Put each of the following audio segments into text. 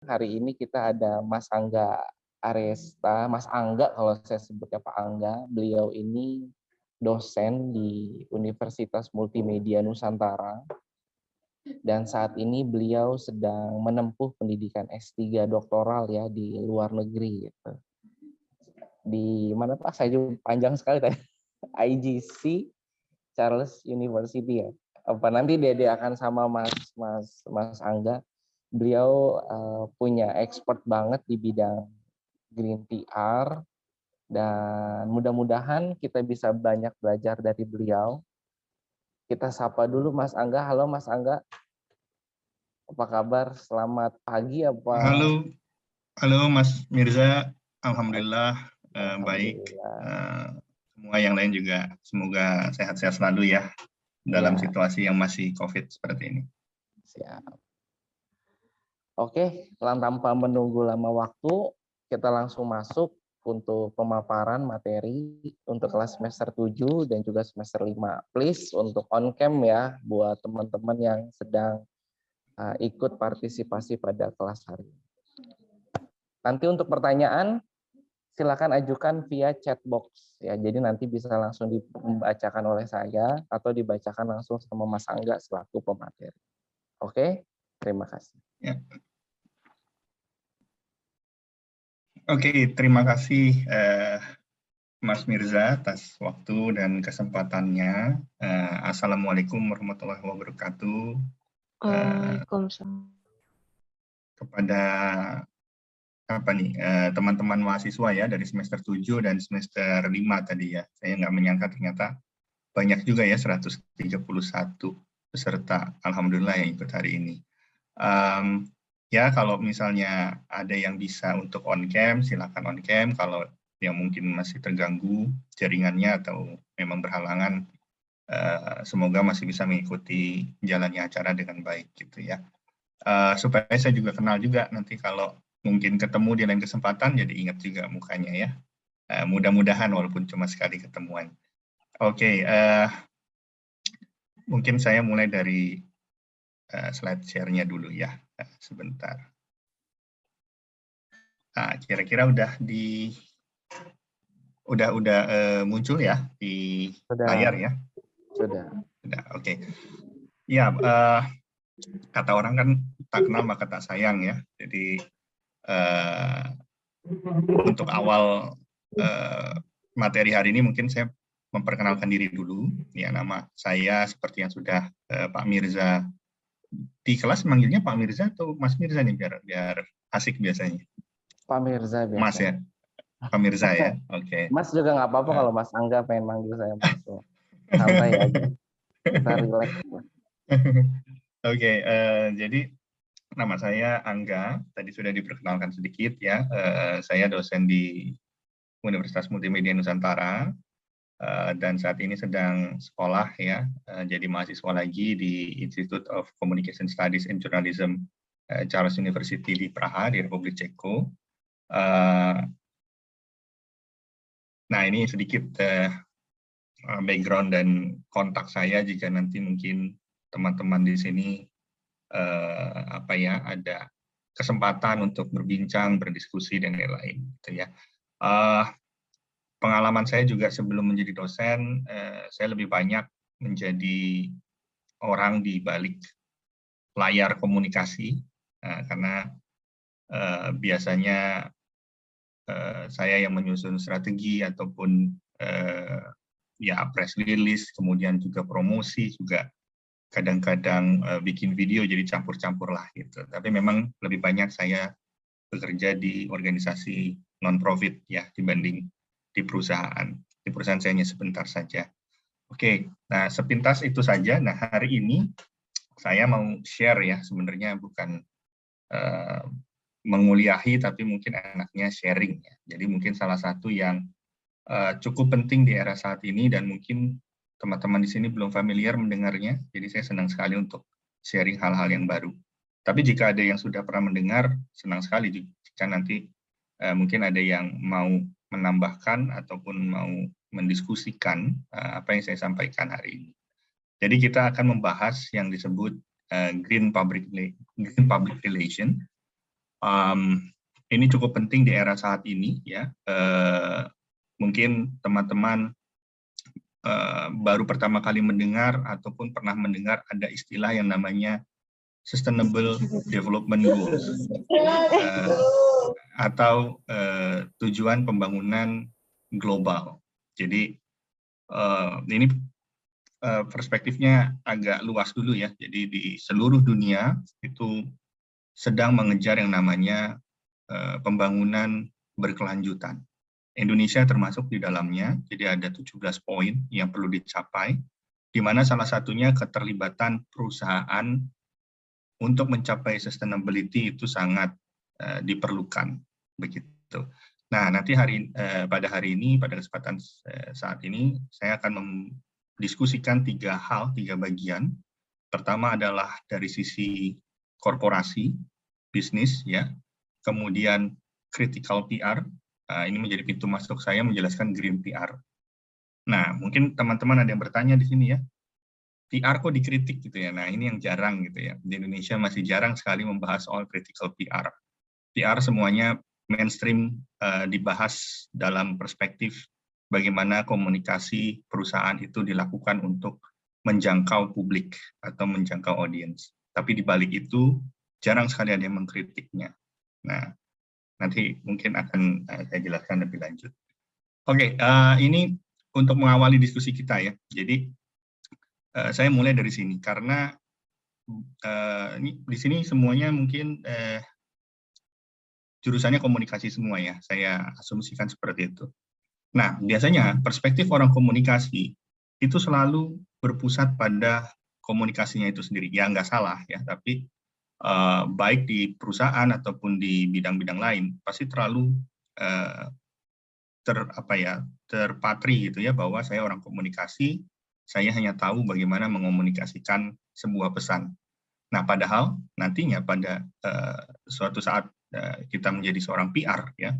Hari ini kita ada Mas Angga Aresta, Mas Angga kalau saya sebutnya Pak Angga. Beliau ini dosen di Universitas Multimedia Nusantara dan saat ini beliau sedang menempuh pendidikan S3 doktoral ya di luar negeri gitu. Di mana Pak? Saya juga panjang sekali tadi. IGC Charles University ya. Apa nanti dia akan sama Mas Angga. Beliau punya expert banget di bidang green PR dan mudah-mudahan kita bisa banyak belajar dari beliau. Kita sapa dulu Mas Angga. Halo Mas Angga. Apa kabar? Selamat pagi apa? Halo, halo Mas Mirza. Alhamdulillah baik. Alhamdulillah. Semua yang lain juga semoga sehat-sehat selalu ya dalam Ya, situasi yang masih COVID seperti ini. siap. Oke, tanpa menunggu lama waktu, kita langsung masuk untuk pemaparan materi untuk kelas semester 7 dan juga semester 5. Please untuk on cam ya buat teman-teman yang sedang ikut partisipasi pada kelas hari ini. Nanti untuk pertanyaan silakan ajukan via chat box ya. Jadi nanti bisa langsung dibacakan oleh saya atau dibacakan langsung sama Mas Angga selaku pemateri. Oke, terima kasih. Ya. Oke, terima kasih Mas Mirza atas waktu dan kesempatannya. Assalamualaikum warahmatullahi wabarakatuh. Waalaikumsalam. Kepada teman-teman mahasiswa ya dari semester 7 dan semester 5 tadi ya. Saya nggak menyangka ternyata banyak juga ya 131 peserta. Alhamdulillah yang ikut hari ini. Ya kalau misalnya ada yang bisa untuk on cam, silakan on cam. Kalau yang mungkin masih terganggu jaringannya atau memang berhalangan, semoga masih bisa mengikuti jalannya acara dengan baik gitu ya. Supaya saya juga kenal juga nanti kalau mungkin ketemu di lain kesempatan, jadi ingat juga mukanya ya. Mudah-mudahan walaupun cuma sekali ketemuan. Oke, mungkin saya mulai dari slide share-nya dulu ya, sebentar. Nah, kira-kira udah muncul ya di layar ya? Sudah. Oke. Ya, kata orang kan tak kenal maka tak sayang ya. Jadi untuk awal materi hari ini mungkin saya memperkenalkan diri dulu. Ya, nama saya seperti yang sudah Pak Mirza di kelas manggilnya Pak Mirza atau Mas Mirza nih biar asik biasanya. Pak Mirza biasa. Mas ya, Pak Mirza ya. Oke. Mas juga nggak apa-apa kalau Mas Angga pengen manggil saya Mas. Santai aja. Kita relax. Oke, jadi nama saya Angga. Tadi sudah diperkenalkan sedikit ya. Saya dosen di Universitas Multimedia Nusantara dan saat ini sedang sekolah ya. Jadi mahasiswa lagi di Institute of Communication Studies and Journalism Charles University di Praha di Republik Ceko. Nah ini sedikit background dan kontak saya jika nanti mungkin teman-teman di sini ada kesempatan untuk berbincang, berdiskusi dan lain-lain gitu ya. Pengalaman saya juga sebelum menjadi dosen, saya lebih banyak menjadi orang di balik layar komunikasi karena biasanya saya yang menyusun strategi ataupun press release, kemudian juga promosi juga kadang-kadang bikin video jadi campur-campur lah gitu. Tapi memang lebih banyak saya bekerja di organisasi non-profit ya dibanding di perusahaan. Di perusahaan saya hanya sebentar saja. Oke, nah sepintas itu saja. Nah hari ini saya mau share ya sebenarnya bukan menguliahi tapi mungkin enaknya sharing ya. Jadi mungkin salah satu yang cukup penting di era saat ini dan mungkin teman-teman di sini belum familiar mendengarnya, jadi saya senang sekali untuk sharing hal-hal yang baru. Tapi jika ada yang sudah pernah mendengar, senang sekali jika nanti mungkin ada yang mau menambahkan ataupun mau mendiskusikan apa yang saya sampaikan hari ini. Jadi kita akan membahas yang disebut Green Public Relation Ini cukup penting di era saat ini ya. Mungkin teman-teman baru pertama kali mendengar ataupun pernah mendengar ada istilah yang namanya Sustainable Development Goals atau tujuan pembangunan global. Jadi ini perspektifnya agak luas dulu ya. Jadi di seluruh dunia itu sedang mengejar yang namanya pembangunan berkelanjutan. Indonesia termasuk di dalamnya, jadi ada 17 poin yang perlu dicapai, di mana salah satunya keterlibatan perusahaan untuk mencapai sustainability itu sangat diperlukan, begitu. Nah, nanti pada hari ini, pada kesempatan saat ini, saya akan mendiskusikan 3 bagian. Pertama adalah dari sisi korporasi, bisnis, ya. Kemudian critical PR, ini menjadi pintu masuk saya menjelaskan green PR. Nah, mungkin teman-teman ada yang bertanya di sini ya, PR kok dikritik gitu ya. Nah, ini yang jarang gitu ya. Di Indonesia masih jarang sekali membahas soal critical PR. PR semuanya mainstream dibahas dalam perspektif bagaimana komunikasi perusahaan itu dilakukan untuk menjangkau publik atau menjangkau audiens. Tapi di balik itu jarang sekali ada yang mengkritiknya. Nah, nanti mungkin akan saya jelaskan lebih lanjut. Oke, ini untuk mengawali diskusi kita ya. Jadi saya mulai dari sini karena di sini semuanya mungkin jurusannya komunikasi semua ya. Saya asumsikan seperti itu. Nah, biasanya perspektif orang komunikasi itu selalu berpusat pada komunikasinya itu sendiri. Ya nggak salah ya, tapi baik di perusahaan ataupun di bidang-bidang lain pasti terlalu terpatri gitu ya, bahwa saya orang komunikasi, saya hanya tahu bagaimana mengomunikasikan sebuah pesan. Nah, padahal nantinya pada suatu saat kita menjadi seorang PR ya,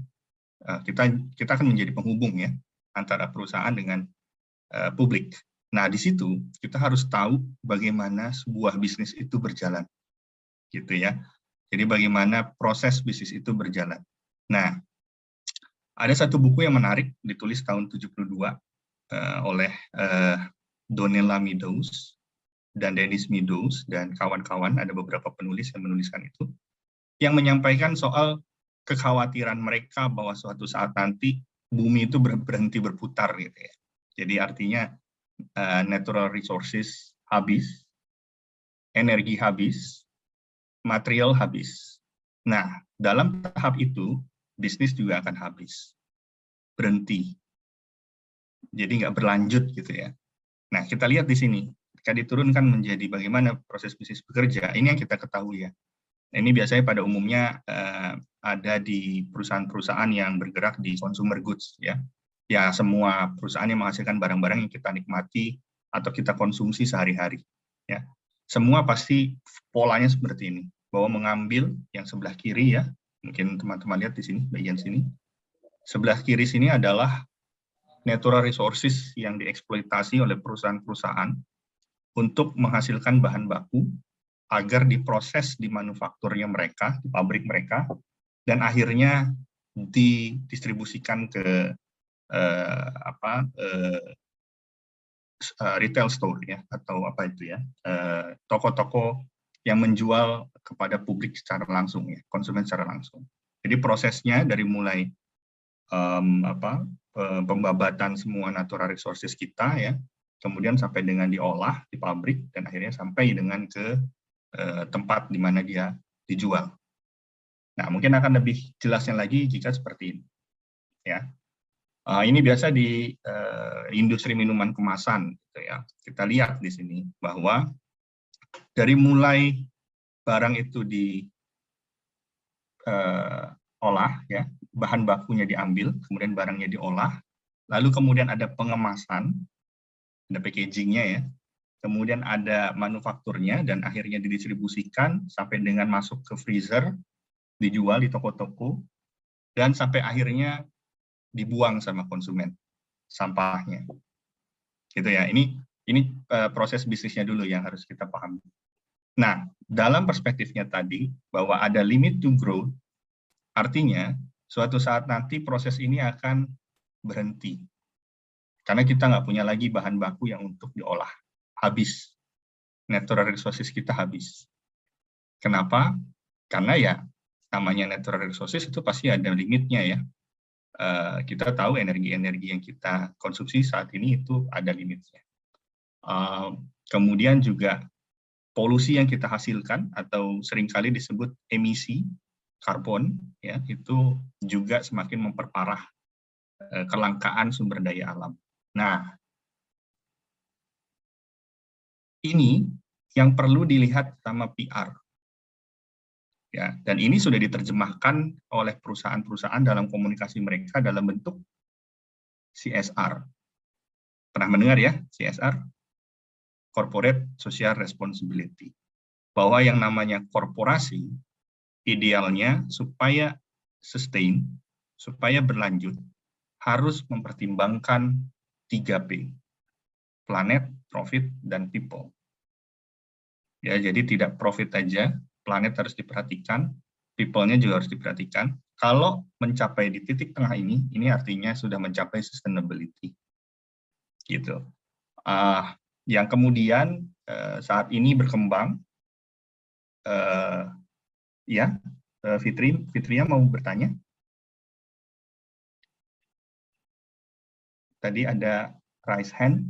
kita akan menjadi penghubung ya antara perusahaan dengan publik. Nah, di situ kita harus tahu bagaimana sebuah bisnis itu berjalan. Gitu ya. Jadi bagaimana proses bisnis itu berjalan. Nah, ada satu buku yang menarik ditulis tahun 72 oleh Donella Meadows dan Dennis Meadows dan kawan-kawan, ada beberapa penulis yang menuliskan itu, yang menyampaikan soal kekhawatiran mereka bahwa suatu saat nanti bumi itu berhenti berputar gitu ya. Jadi artinya natural resources habis, energi habis, material habis. Nah, dalam tahap itu, bisnis juga akan habis. Berhenti. Jadi nggak berlanjut gitu ya. Nah, kita lihat di sini. Ketika diturunkan menjadi bagaimana proses bisnis bekerja, ini yang kita ketahui ya. Ini biasanya pada umumnya ada di perusahaan-perusahaan yang bergerak di consumer goods ya. Ya, semua perusahaan yang menghasilkan barang-barang yang kita nikmati atau kita konsumsi sehari-hari ya. Semua pasti polanya seperti ini, bahwa mengambil yang sebelah kiri ya, mungkin teman-teman lihat di sini, bagian sini. Sebelah kiri sini adalah natural resources yang dieksploitasi oleh perusahaan-perusahaan untuk menghasilkan bahan baku agar diproses di manufakturnya mereka, di pabrik mereka, dan akhirnya didistribusikan ke retail store ya, atau apa itu ya, toko-toko yang menjual kepada publik secara langsung ya, konsumen secara langsung. Jadi prosesnya dari mulai pembabatan semua natural resources kita ya, kemudian sampai dengan diolah di pabrik dan akhirnya sampai dengan ke tempat di mana dia dijual. Nah, mungkin akan lebih jelasnya lagi jika seperti ini ya. Ini biasa di industri minuman kemasan, gitu ya. Kita lihat di sini bahwa dari mulai barang itu diolah, ya, bahan bakunya diambil, kemudian barangnya diolah, lalu kemudian ada pengemasan, ada packagingnya ya, kemudian ada manufakturnya dan akhirnya didistribusikan sampai dengan masuk ke freezer, dijual di toko-toko, dan sampai akhirnya dibuang sama konsumen sampahnya, gitu ya. Ini proses bisnisnya dulu yang harus kita pahami. Nah, dalam perspektifnya tadi bahwa ada limit to growth, Artinya, suatu saat nanti proses ini akan berhenti. Karena kita nggak punya lagi bahan baku yang untuk diolah. Habis. Natural resources kita habis. Kenapa? Karena ya, namanya natural resources itu pasti ada limitnya ya. Kita tahu energi-energi yang kita konsumsi saat ini itu ada limitnya. Kemudian juga polusi yang kita hasilkan atau seringkali disebut emisi karbon ya, itu juga semakin memperparah kelangkaan sumber daya alam. Nah, ini yang perlu dilihat sama PR. Ya, dan ini sudah diterjemahkan oleh perusahaan-perusahaan dalam komunikasi mereka dalam bentuk CSR. Pernah mendengar ya CSR? Corporate Social Responsibility. Bahwa yang namanya korporasi, idealnya supaya sustain, supaya berlanjut, harus mempertimbangkan 3P. Planet, profit, dan people. Ya, jadi tidak profit aja, planet harus diperhatikan, people-nya juga harus diperhatikan. Kalau mencapai di titik tengah ini artinya sudah mencapai sustainability. Gitu. Yang kemudian saat ini berkembang, ya, Fitria mau bertanya? Tadi ada raise hand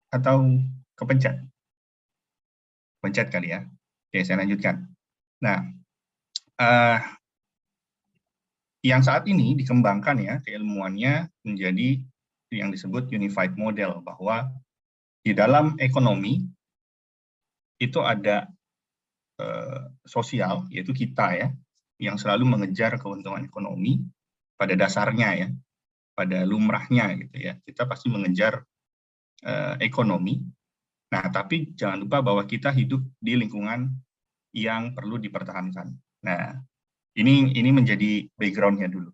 atau kepencet? Pencet kali ya. Oke, saya lanjutkan. Nah, yang saat ini dikembangkan ya keilmuannya menjadi yang disebut unified model, bahwa di dalam ekonomi itu ada sosial, yaitu kita ya, yang selalu mengejar keuntungan ekonomi pada dasarnya ya, pada lumrahnya gitu ya, kita pasti mengejar ekonomi. Nah, tapi jangan lupa bahwa kita hidup di lingkungan yang perlu dipertahankan. Nah, ini menjadi background-nya dulu.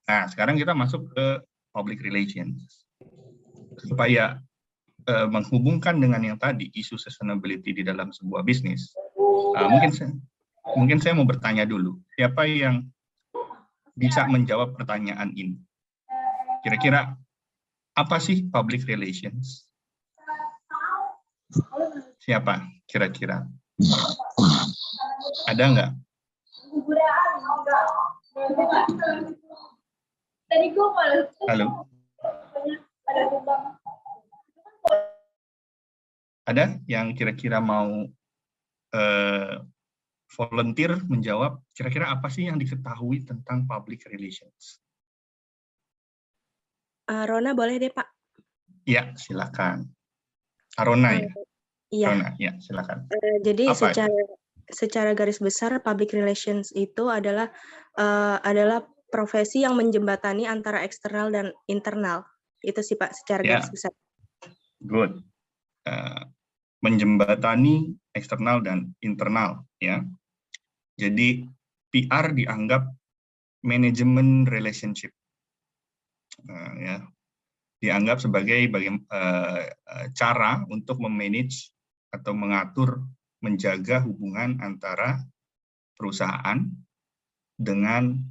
Nah, sekarang kita masuk ke public relations. Supaya menghubungkan dengan yang tadi, isu sustainability di dalam sebuah bisnis, mungkin saya mau bertanya dulu, siapa yang bisa menjawab pertanyaan ini? Kira-kira apa sih public relations? Siapa kira-kira? Ada nggak? Halo? Ada yang kira-kira mau volunteer menjawab, kira-kira apa sih yang diketahui tentang public relations? Rona boleh deh, Pak? Ya, silakan. Arona ya? Iya. Rona, ya, silakan. Jadi apa secara garis besar public relations itu adalah profesi yang menjembatani antara eksternal dan internal. Itu sih Pak, secara garis besar. Good. Menjembatani eksternal dan internal ya. Jadi PR dianggap manajemen relationship, ya, dianggap sebagai cara untuk memanage atau mengatur, menjaga hubungan antara perusahaan dengan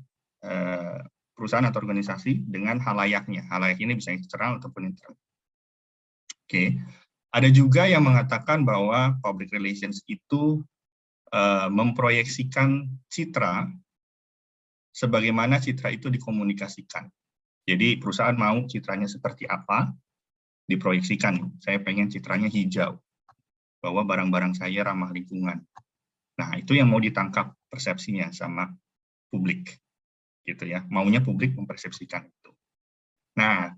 perusahaan atau organisasi dengan halayaknya. Halayak ini bisa eksternal ataupun internal. Oke. Ada juga yang mengatakan bahwa public relations itu memproyeksikan citra sebagaimana citra itu dikomunikasikan. Jadi perusahaan mau citranya seperti apa, diproyeksikan. Saya pengen citranya hijau, bahwa barang-barang saya ramah lingkungan. Nah, itu yang mau ditangkap persepsinya sama publik. Gitu ya, maunya publik mempersepsikan itu. Nah,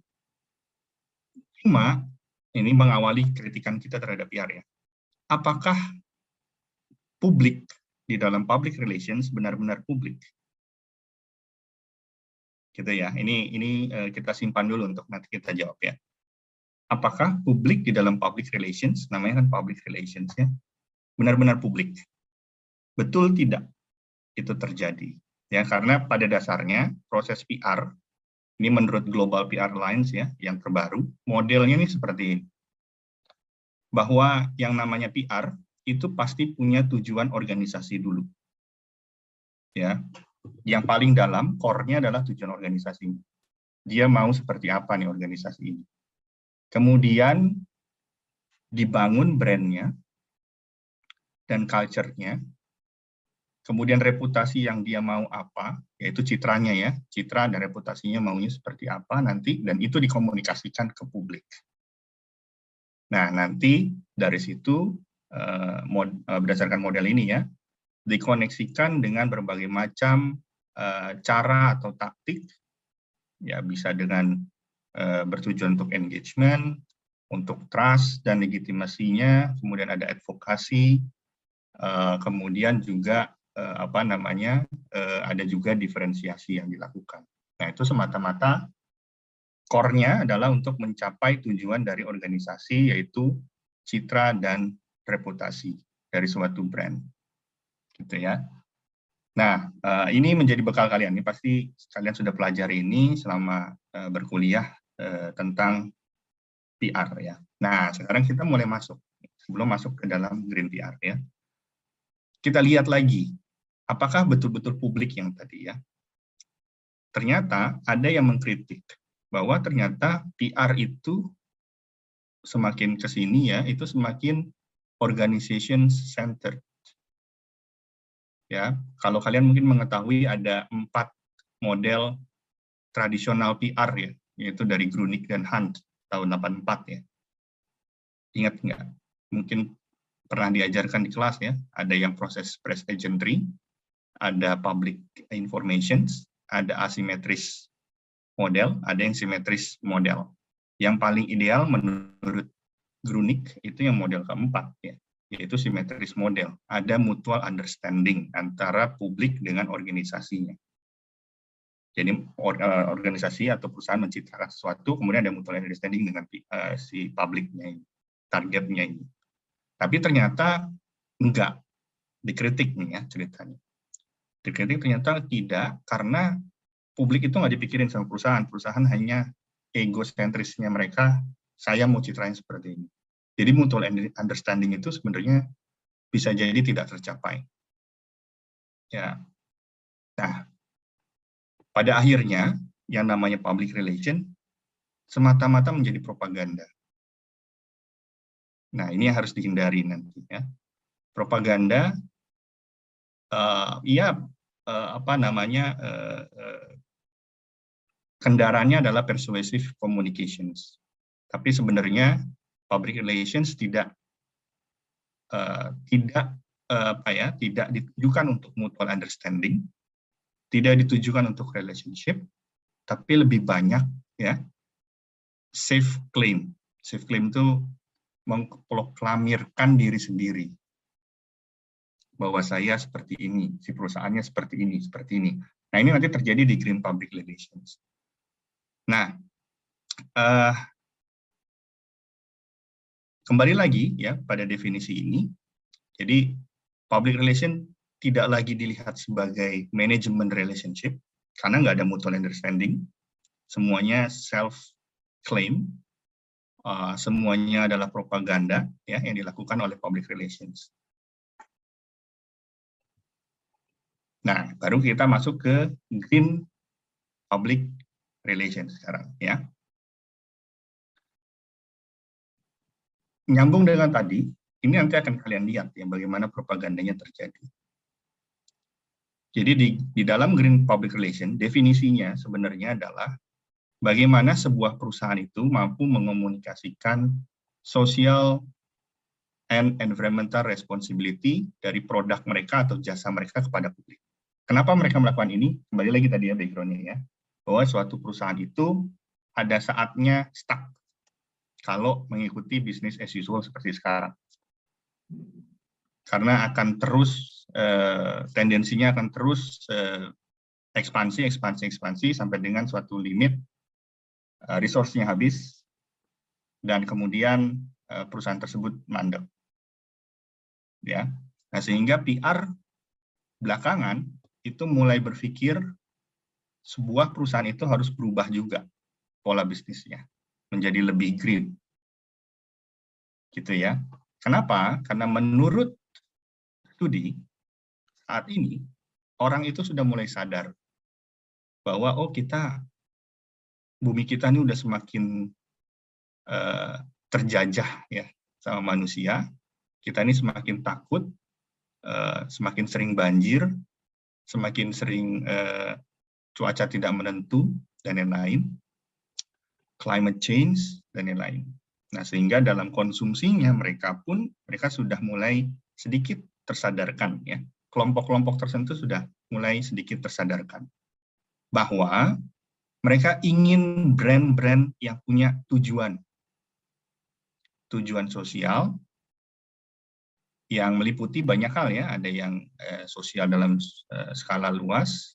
cuma ini mengawali kritikan kita terhadap PR ya. Apakah publik di dalam public relations benar-benar publik? Gitu ya. Ini kita simpan dulu untuk nanti kita jawab ya. Apakah publik di dalam public relations, namanya kan public relations ya, benar-benar publik? Betul tidak itu terjadi? Ya, karena pada dasarnya proses PR ini menurut Global PR Alliance ya, yang terbaru, modelnya ini seperti ini. Bahwa yang namanya PR itu pasti punya tujuan organisasi dulu. Ya. Yang paling dalam, core-nya adalah tujuan organisasinya. Dia mau seperti apa nih organisasi ini. Kemudian dibangun brand-nya dan culture-nya. Kemudian reputasi yang dia mau apa, yaitu citranya ya. Citra dan reputasinya maunya seperti apa nanti, dan itu dikomunikasikan ke publik. Nah, nanti dari situ, berdasarkan model ini ya, dikoneksikan dengan berbagai macam cara atau taktik, ya bisa dengan bertujuan untuk engagement, untuk trust dan legitimasinya, kemudian ada advokasi, kemudian juga ada juga diferensiasi yang dilakukan. Nah, itu semata-mata core-nya adalah untuk mencapai tujuan dari organisasi, yaitu citra dan reputasi dari suatu brand. Gitu ya. Nah, ini menjadi bekal kalian. Ini pasti kalian sudah pelajari ini selama berkuliah tentang PR ya. Nah, sekarang kita mulai masuk. Sebelum masuk ke dalam Green PR ya. Kita lihat lagi, apakah betul-betul publik yang tadi ya. Ternyata ada yang mengkritik bahwa ternyata PR itu semakin ke sini ya, itu semakin organization centered. Ya, kalau kalian mungkin mengetahui ada 4 model tradisional PR ya, yaitu dari Grunig dan Hunt tahun 84 ya. Ingat nggak? Mungkin pernah diajarkan di kelas ya, ada yang proses press agentry, ada public informations, ada asimetris model, ada yang simetris model. Yang paling ideal menurut Grunig itu yang model keempat ya, yaitu simetris model. Ada mutual understanding antara publik dengan organisasinya. Jadi organisasi atau perusahaan menciptakan sesuatu, kemudian ada mutual understanding dengan si publiknya ini, targetnya ini. Tapi ternyata enggak, dikritik nih ya ceritanya. Dikritik ternyata tidak, karena publik itu nggak dipikirin sama perusahaan. Perusahaan hanya egosentrisnya mereka, saya mau citrain seperti ini. Jadi mutual understanding itu sebenarnya bisa jadi tidak tercapai. Ya. Nah, pada akhirnya yang namanya public relation semata-mata menjadi propaganda. Nah, ini yang harus dihindari nanti ya. Propaganda, kendaraannya atuh persuasive communications. Tapi sebenarnya public relations tidak ditujukan untuk mutual understanding, tidak ditujukan untuk relationship, tapi lebih banyak ya safe claim. Safe claim itu mengproklamirkan diri sendiri bahwa saya seperti ini, si perusahaannya seperti ini, seperti ini. Nah, ini nanti terjadi di green public relations. Nah, kembali lagi ya pada definisi ini. Jadi public relation tidak lagi dilihat sebagai management relationship karena nggak ada mutual understanding, semuanya self claim, semuanya adalah propaganda ya yang dilakukan oleh public relations. Nah, baru kita masuk ke green public relations sekarang ya. Nyambung dengan tadi, ini nanti akan kalian lihat ya bagaimana propagandanya terjadi. Jadi di dalam green public relation, definisinya sebenarnya adalah bagaimana sebuah perusahaan itu mampu mengomunikasikan social and environmental responsibility dari produk mereka atau jasa mereka kepada publik. Kenapa mereka melakukan ini? Kembali lagi tadi ya background-nya ya, bahwa suatu perusahaan itu ada saatnya stuck kalau mengikuti bisnis as usual seperti sekarang. Karena akan terus, tendensinya akan terus ekspansi sampai dengan suatu limit, resource-nya habis, dan kemudian perusahaan tersebut mandek. Ya. Nah, sehingga PR belakangan itu mulai berpikir sebuah perusahaan itu harus berubah juga pola bisnisnya menjadi lebih green. Gitu ya. Kenapa? Karena menurut studi saat ini orang itu sudah mulai sadar bahwa oh bumi kita ini udah semakin terjajah ya sama manusia. Kita ini semakin takut, semakin sering banjir, semakin sering cuaca tidak menentu dan lain-lain, climate change dan lain-lain. Nah, sehingga dalam konsumsinya mereka sudah mulai sedikit tersadarkan ya. Kelompok-kelompok tertentu sudah mulai sedikit tersadarkan bahwa mereka ingin brand-brand yang punya tujuan sosial yang meliputi banyak hal ya. Ada yang sosial dalam skala luas,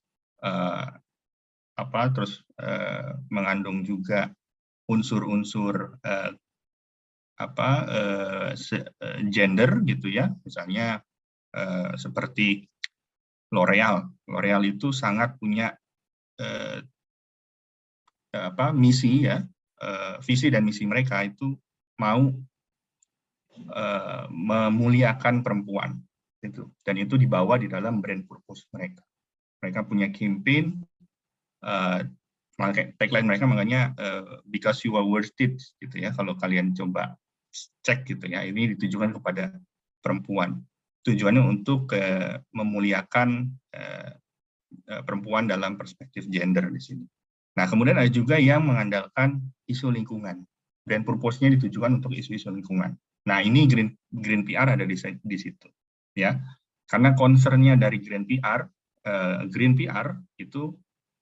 terus mengandung juga unsur-unsur gender gitu ya. Misalnya seperti L'Oreal. L'Oreal itu sangat punya misi ya, visi dan misi mereka itu mau memuliakan perempuan itu, dan itu dibawa di dalam brand purpose mereka. Mereka punya campaign, tagline mereka makanya because you are worth it gitu ya. Kalau kalian coba cek gitu ya, ini ditujukan kepada perempuan. Tujuannya untuk memuliakan perempuan dalam perspektif gender di sini. Nah, kemudian ada juga yang mengandalkan isu lingkungan. Brand purpose-nya ditujukan untuk isu-isu lingkungan. Nah, ini Green PR ada di situ, ya. Karena concern-nya dari Green PR itu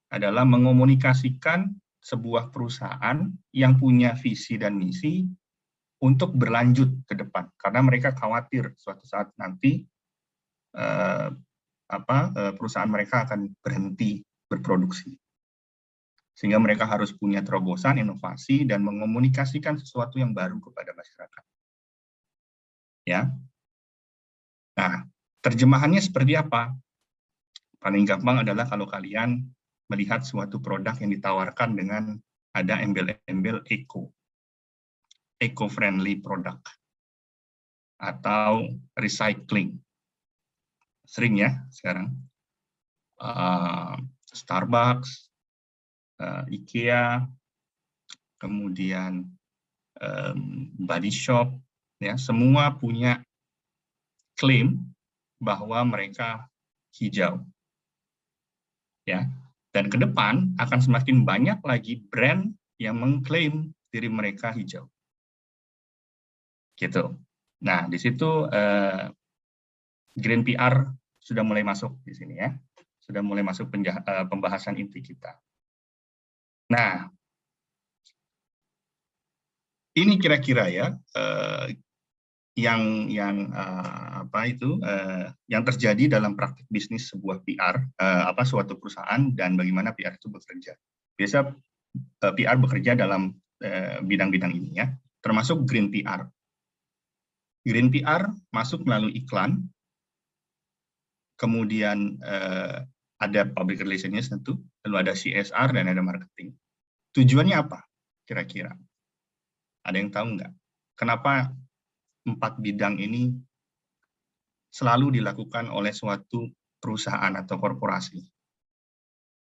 adalah mengomunikasikan sebuah perusahaan yang punya visi dan misi untuk berlanjut ke depan, karena mereka khawatir suatu saat nanti perusahaan mereka akan berhenti berproduksi. Sehingga mereka harus punya terobosan, inovasi, dan mengomunikasikan sesuatu yang baru kepada masyarakat. Ya. Nah, terjemahannya seperti apa? Paling gampang adalah kalau kalian melihat suatu produk yang ditawarkan dengan ada embel-embel eco-friendly product, atau recycling. Sering ya sekarang. Starbucks, IKEA, kemudian Body Shop, ya, semua punya klaim bahwa mereka hijau. Ya, dan ke depan akan semakin banyak lagi brand yang mengklaim diri mereka hijau. Gitu. Nah, di situ Green PR sudah mulai masuk di sini ya. Sudah mulai masuk pembahasan inti kita. Nah, ini kira-kira ya yang terjadi dalam praktik bisnis sebuah PR, suatu perusahaan, dan bagaimana PR itu bekerja. Biasa PR bekerja dalam bidang-bidang ini ya, termasuk Green PR. Green PR masuk melalui iklan, kemudian ada public relations tentu, lalu ada CSR dan ada marketing. Tujuannya apa kira-kira? Ada yang tahu nggak? Kenapa 4 bidang ini selalu dilakukan oleh suatu perusahaan atau korporasi?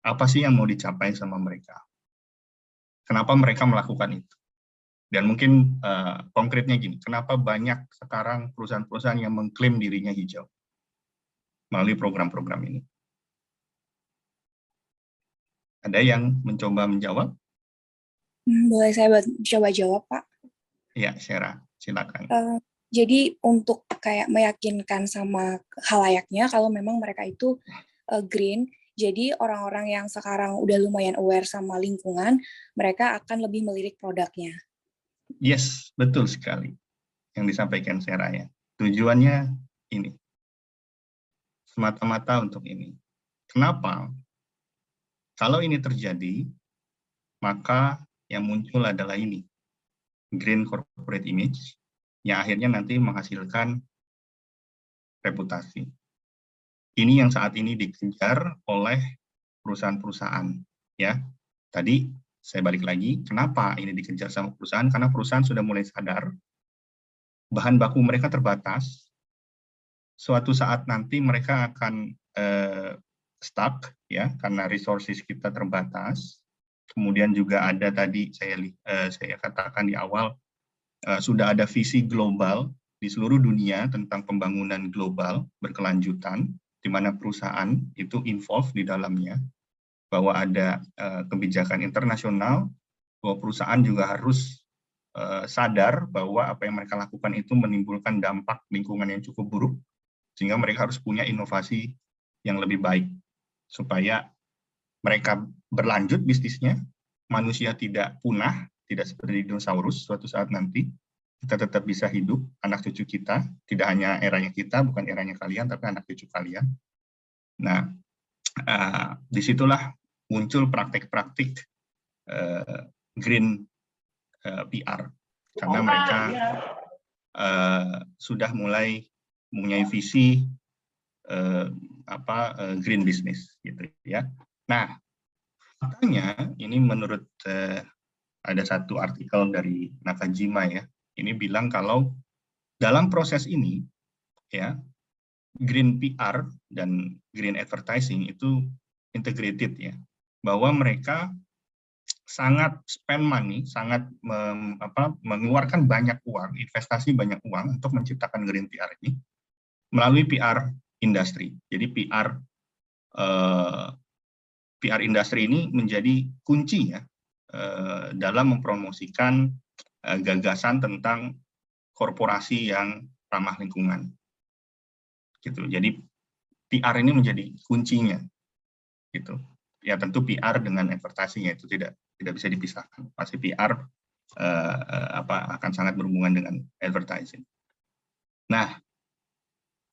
Apa sih yang mau dicapai sama mereka? Kenapa mereka melakukan itu? Dan mungkin konkretnya gini, kenapa banyak sekarang perusahaan-perusahaan yang mengklaim dirinya hijau melalui program-program ini? Ada yang mencoba menjawab? Boleh saya coba jawab, Pak? Ya, Syera, silakan. Jadi untuk kayak meyakinkan sama khalayaknya kalau memang mereka itu green, jadi orang-orang yang sekarang udah lumayan aware sama lingkungan, mereka akan lebih melirik produknya. Yes, betul sekali yang disampaikan Syera ya. Tujuannya ini, semata-mata untuk ini. Kenapa? Kalau ini terjadi, maka yang muncul adalah ini, green corporate image, yang akhirnya nanti menghasilkan reputasi. Ini yang saat ini dikejar oleh perusahaan-perusahaan. Ya, tadi saya balik lagi, kenapa ini dikejar sama perusahaan? Karena perusahaan sudah mulai sadar, bahan baku mereka terbatas, suatu saat nanti mereka akan stuck ya karena resources kita terbatas. Kemudian juga ada tadi saya katakan di awal sudah ada visi global di seluruh dunia tentang pembangunan global berkelanjutan, di mana perusahaan itu involved di dalamnya, bahwa ada kebijakan internasional, bahwa perusahaan juga harus sadar bahwa apa yang mereka lakukan itu menimbulkan dampak lingkungan yang cukup buruk, sehingga mereka harus punya inovasi yang lebih baik, supaya mereka berlanjut bisnisnya, manusia tidak punah, tidak seperti dinosaurus suatu saat nanti, kita tetap bisa hidup, anak cucu kita, tidak hanya eranya kita, bukan eranya kalian, tapi anak cucu kalian. Nah, disitulah muncul praktik-praktik green PR, karena mereka sudah mulai mempunyai visi green business, gitu ya. Nah, faktanya ini menurut ada satu artikel dari Nakajima ya, ini bilang kalau dalam proses ini ya, green PR dan green advertising itu integrated ya, bahwa mereka sangat spend money, sangat mengeluarkan banyak uang, investasi banyak uang untuk menciptakan green PR ini melalui PR industri. Jadi PR industri ini menjadi kunci ya dalam mempromosikan gagasan tentang korporasi yang ramah lingkungan. Gitu. Jadi PR ini menjadi kuncinya. Gitu. Ya tentu PR dengan advertising itu tidak bisa dipisahkan. Pasti PR akan sangat berhubungan dengan advertising. Nah,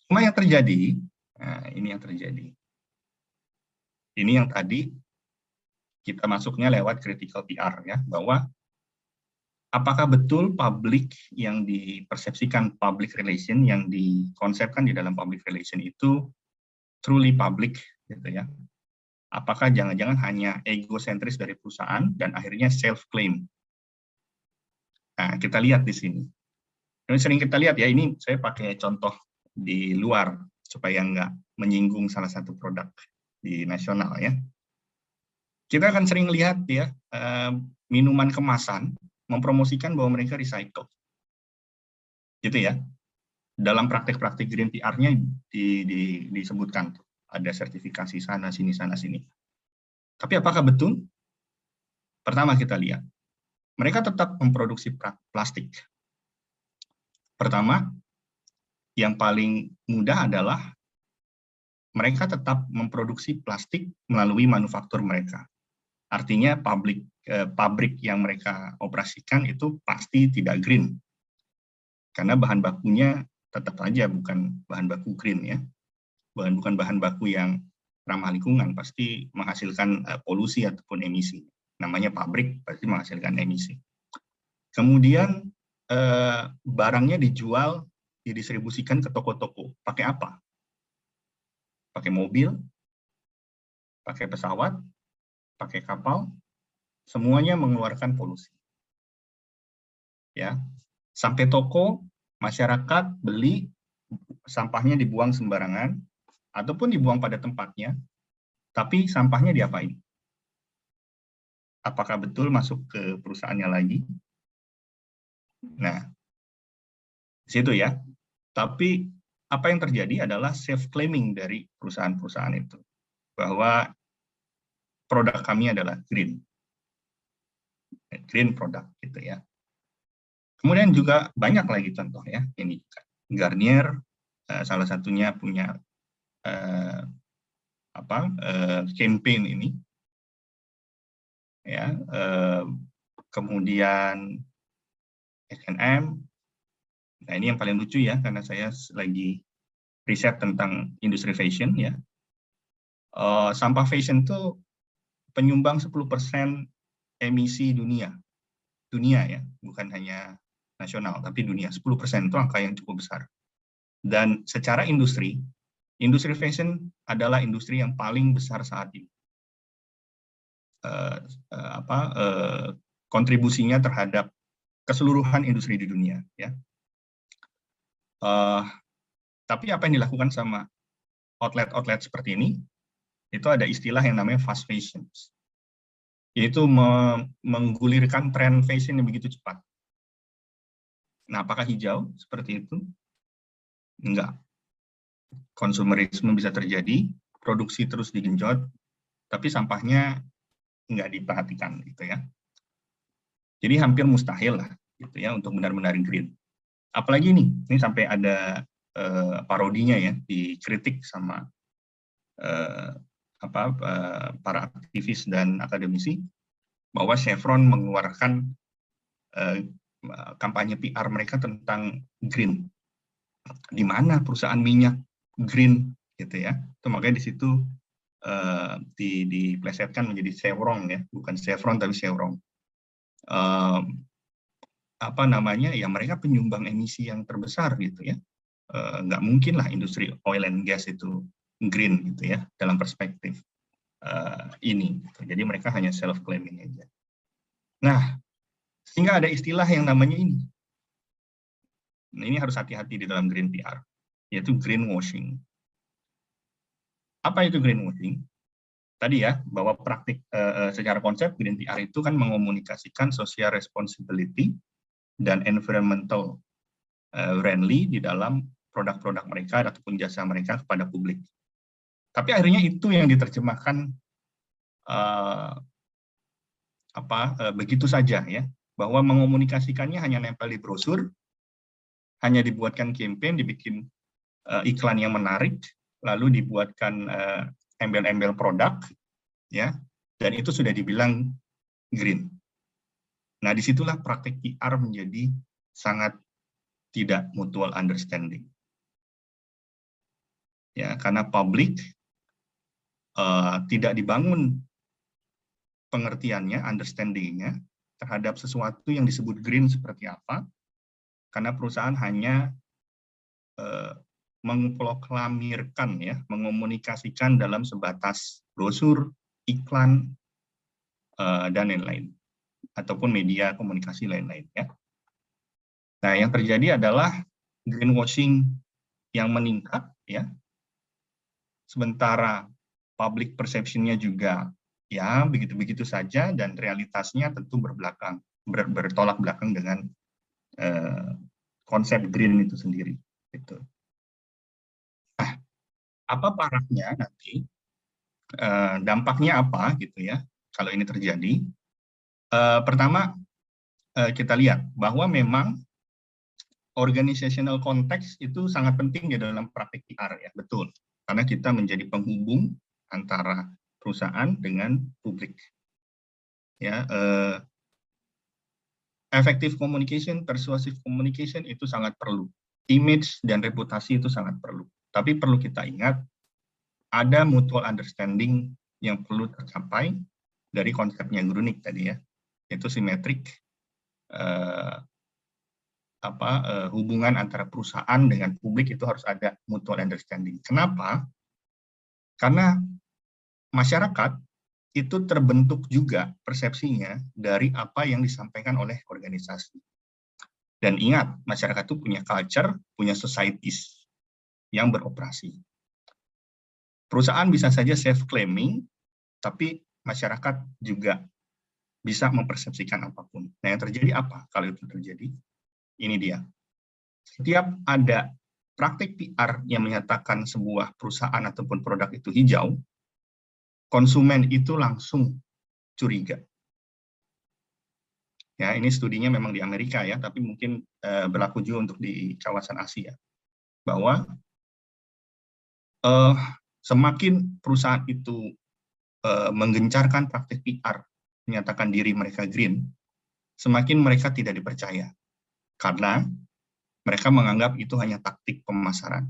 cuma yang terjadi, ini yang terjadi. Ini yang tadi kita masuknya lewat critical PR ya, bahwa apakah betul publik yang dipersepsikan public relation, yang dikonsepkan di dalam public relation itu truly public gitu ya. Apakah jangan-jangan hanya egosentris dari perusahaan dan akhirnya self-claim. Nah, kita lihat di sini. Ini sering kita lihat ya, ini saya pakai contoh di luar supaya nggak menyinggung salah satu produk di nasional ya. Kita akan sering lihat ya, minuman kemasan mempromosikan bahwa mereka recycle. Gitu ya. Dalam praktek-praktek green PR-nya disebutkan ada sertifikasi sana sini. Tapi apakah betul? Pertama kita lihat, mereka tetap memproduksi plastik. Pertama, yang paling mudah adalah mereka tetap memproduksi plastik melalui manufaktur mereka. Artinya pabrik yang mereka operasikan itu pasti tidak green. Karena bahan bakunya tetap aja bukan bahan baku green ya. Bukan bahan baku yang ramah lingkungan, pasti menghasilkan polusi ataupun emisi. Namanya pabrik pasti menghasilkan emisi. Kemudian barangnya didistribusikan ke toko-toko. Pakai apa? Pakai mobil, pakai pesawat, pakai kapal, semuanya mengeluarkan polusi. Ya, sampai toko, masyarakat beli, sampahnya dibuang sembarangan, ataupun dibuang pada tempatnya, tapi sampahnya diapain? Apakah betul masuk ke perusahaannya lagi? Nah, di situ ya. Tapi apa yang terjadi adalah self-claiming dari perusahaan-perusahaan itu, bahwa produk kami adalah green product gitu ya. Kemudian juga banyak lagi contoh ya, ini Garnier salah satunya punya campaign ini ya, kemudian H&M. Nah, ini yang paling lucu ya, karena saya lagi riset tentang industri fashion ya. Sampah fashion itu penyumbang 10% emisi dunia ya, bukan hanya nasional, tapi dunia. 10% itu angka yang cukup besar. Dan secara industri fashion adalah industri yang paling besar saat ini. Kontribusinya terhadap keseluruhan industri di dunia ya. Tapi apa yang dilakukan sama outlet seperti ini? itu ada istilah yang namanya fast fashion, yaitu menggulirkan tren fashion yang begitu cepat. Nah, apakah hijau seperti itu? Enggak. Konsumerisme bisa terjadi, produksi terus digenjot, tapi sampahnya enggak diperhatikan gitu ya. Jadi hampir mustahil lah gitu ya untuk benar-benar green. Apalagi ini sampai ada parodinya ya, dikritik sama para aktivis dan akademisi bahwa Chevron mengeluarkan kampanye PR mereka tentang green. Di mana perusahaan minyak green gitu ya. Itu makanya di situ diplesetkan menjadi Chevron ya, bukan Chevron tapi Chevron. Ya mereka penyumbang emisi yang terbesar gitu ya. Nggak mungkin lah industri oil and gas itu green gitu ya dalam perspektif ini. Jadi mereka hanya self claiming aja. Nah, sehingga ada istilah yang namanya ini. Nah, ini harus hati-hati di dalam green PR, yaitu greenwashing. Apa itu greenwashing? Tadi ya, bahwa praktik secara konsep green PR itu kan mengomunikasikan social responsibility dan environmental friendly di dalam produk-produk mereka ataupun jasa mereka kepada publik. Tapi akhirnya itu yang diterjemahkan begitu saja ya, bahwa mengomunikasikannya hanya nempel di brosur, hanya dibuatkan campaign, dibikin iklan yang menarik, lalu dibuatkan embel-embel produk, ya, dan itu sudah dibilang green. Nah, disitulah praktik PR menjadi sangat tidak mutual understanding. Ya, karena publik tidak dibangun pengertiannya, understanding-nya terhadap sesuatu yang disebut green seperti apa, karena perusahaan hanya mengproklamirkan ya, mengomunikasikan dalam sebatas brosur, iklan, dan lain-lain, ataupun media komunikasi lain-lain ya. Nah, yang terjadi adalah greenwashing yang meningkat ya. Sementara public perception-nya juga ya begitu-begitu saja, dan realitasnya tentu bertolak belakang dengan konsep green itu sendiri gitu. Nah, apa parahnya nanti, dampaknya apa gitu ya kalau ini terjadi? Pertama, kita lihat bahwa memang organizational context itu sangat penting di dalam praktik PR ya, betul, karena kita menjadi penghubung antara perusahaan dengan publik ya. Effective communication, persuasive communication itu sangat perlu. Image dan reputasi itu sangat perlu. Tapi perlu kita ingat, ada mutual understanding yang perlu tercapai dari konsepnya Grunig tadi ya, yaitu simetrik hubungan antara perusahaan dengan publik itu harus ada mutual understanding. Kenapa? Karena masyarakat itu terbentuk juga persepsinya dari apa yang disampaikan oleh organisasi. Dan ingat, masyarakat itu punya culture, punya societies yang beroperasi. Perusahaan bisa saja self-claiming, tapi masyarakat juga bisa mempersepsikan apapun. Nah, yang terjadi apa kalau itu terjadi? Ini dia. Setiap ada praktik PR yang menyatakan sebuah perusahaan ataupun produk itu hijau, konsumen itu langsung curiga. Ya, ini studinya memang di Amerika ya, tapi mungkin berlaku juga untuk di kawasan Asia. Bahwa semakin perusahaan itu menggencarkan praktik PR, menyatakan diri mereka green, semakin mereka tidak dipercaya. Karena mereka menganggap itu hanya taktik pemasaran.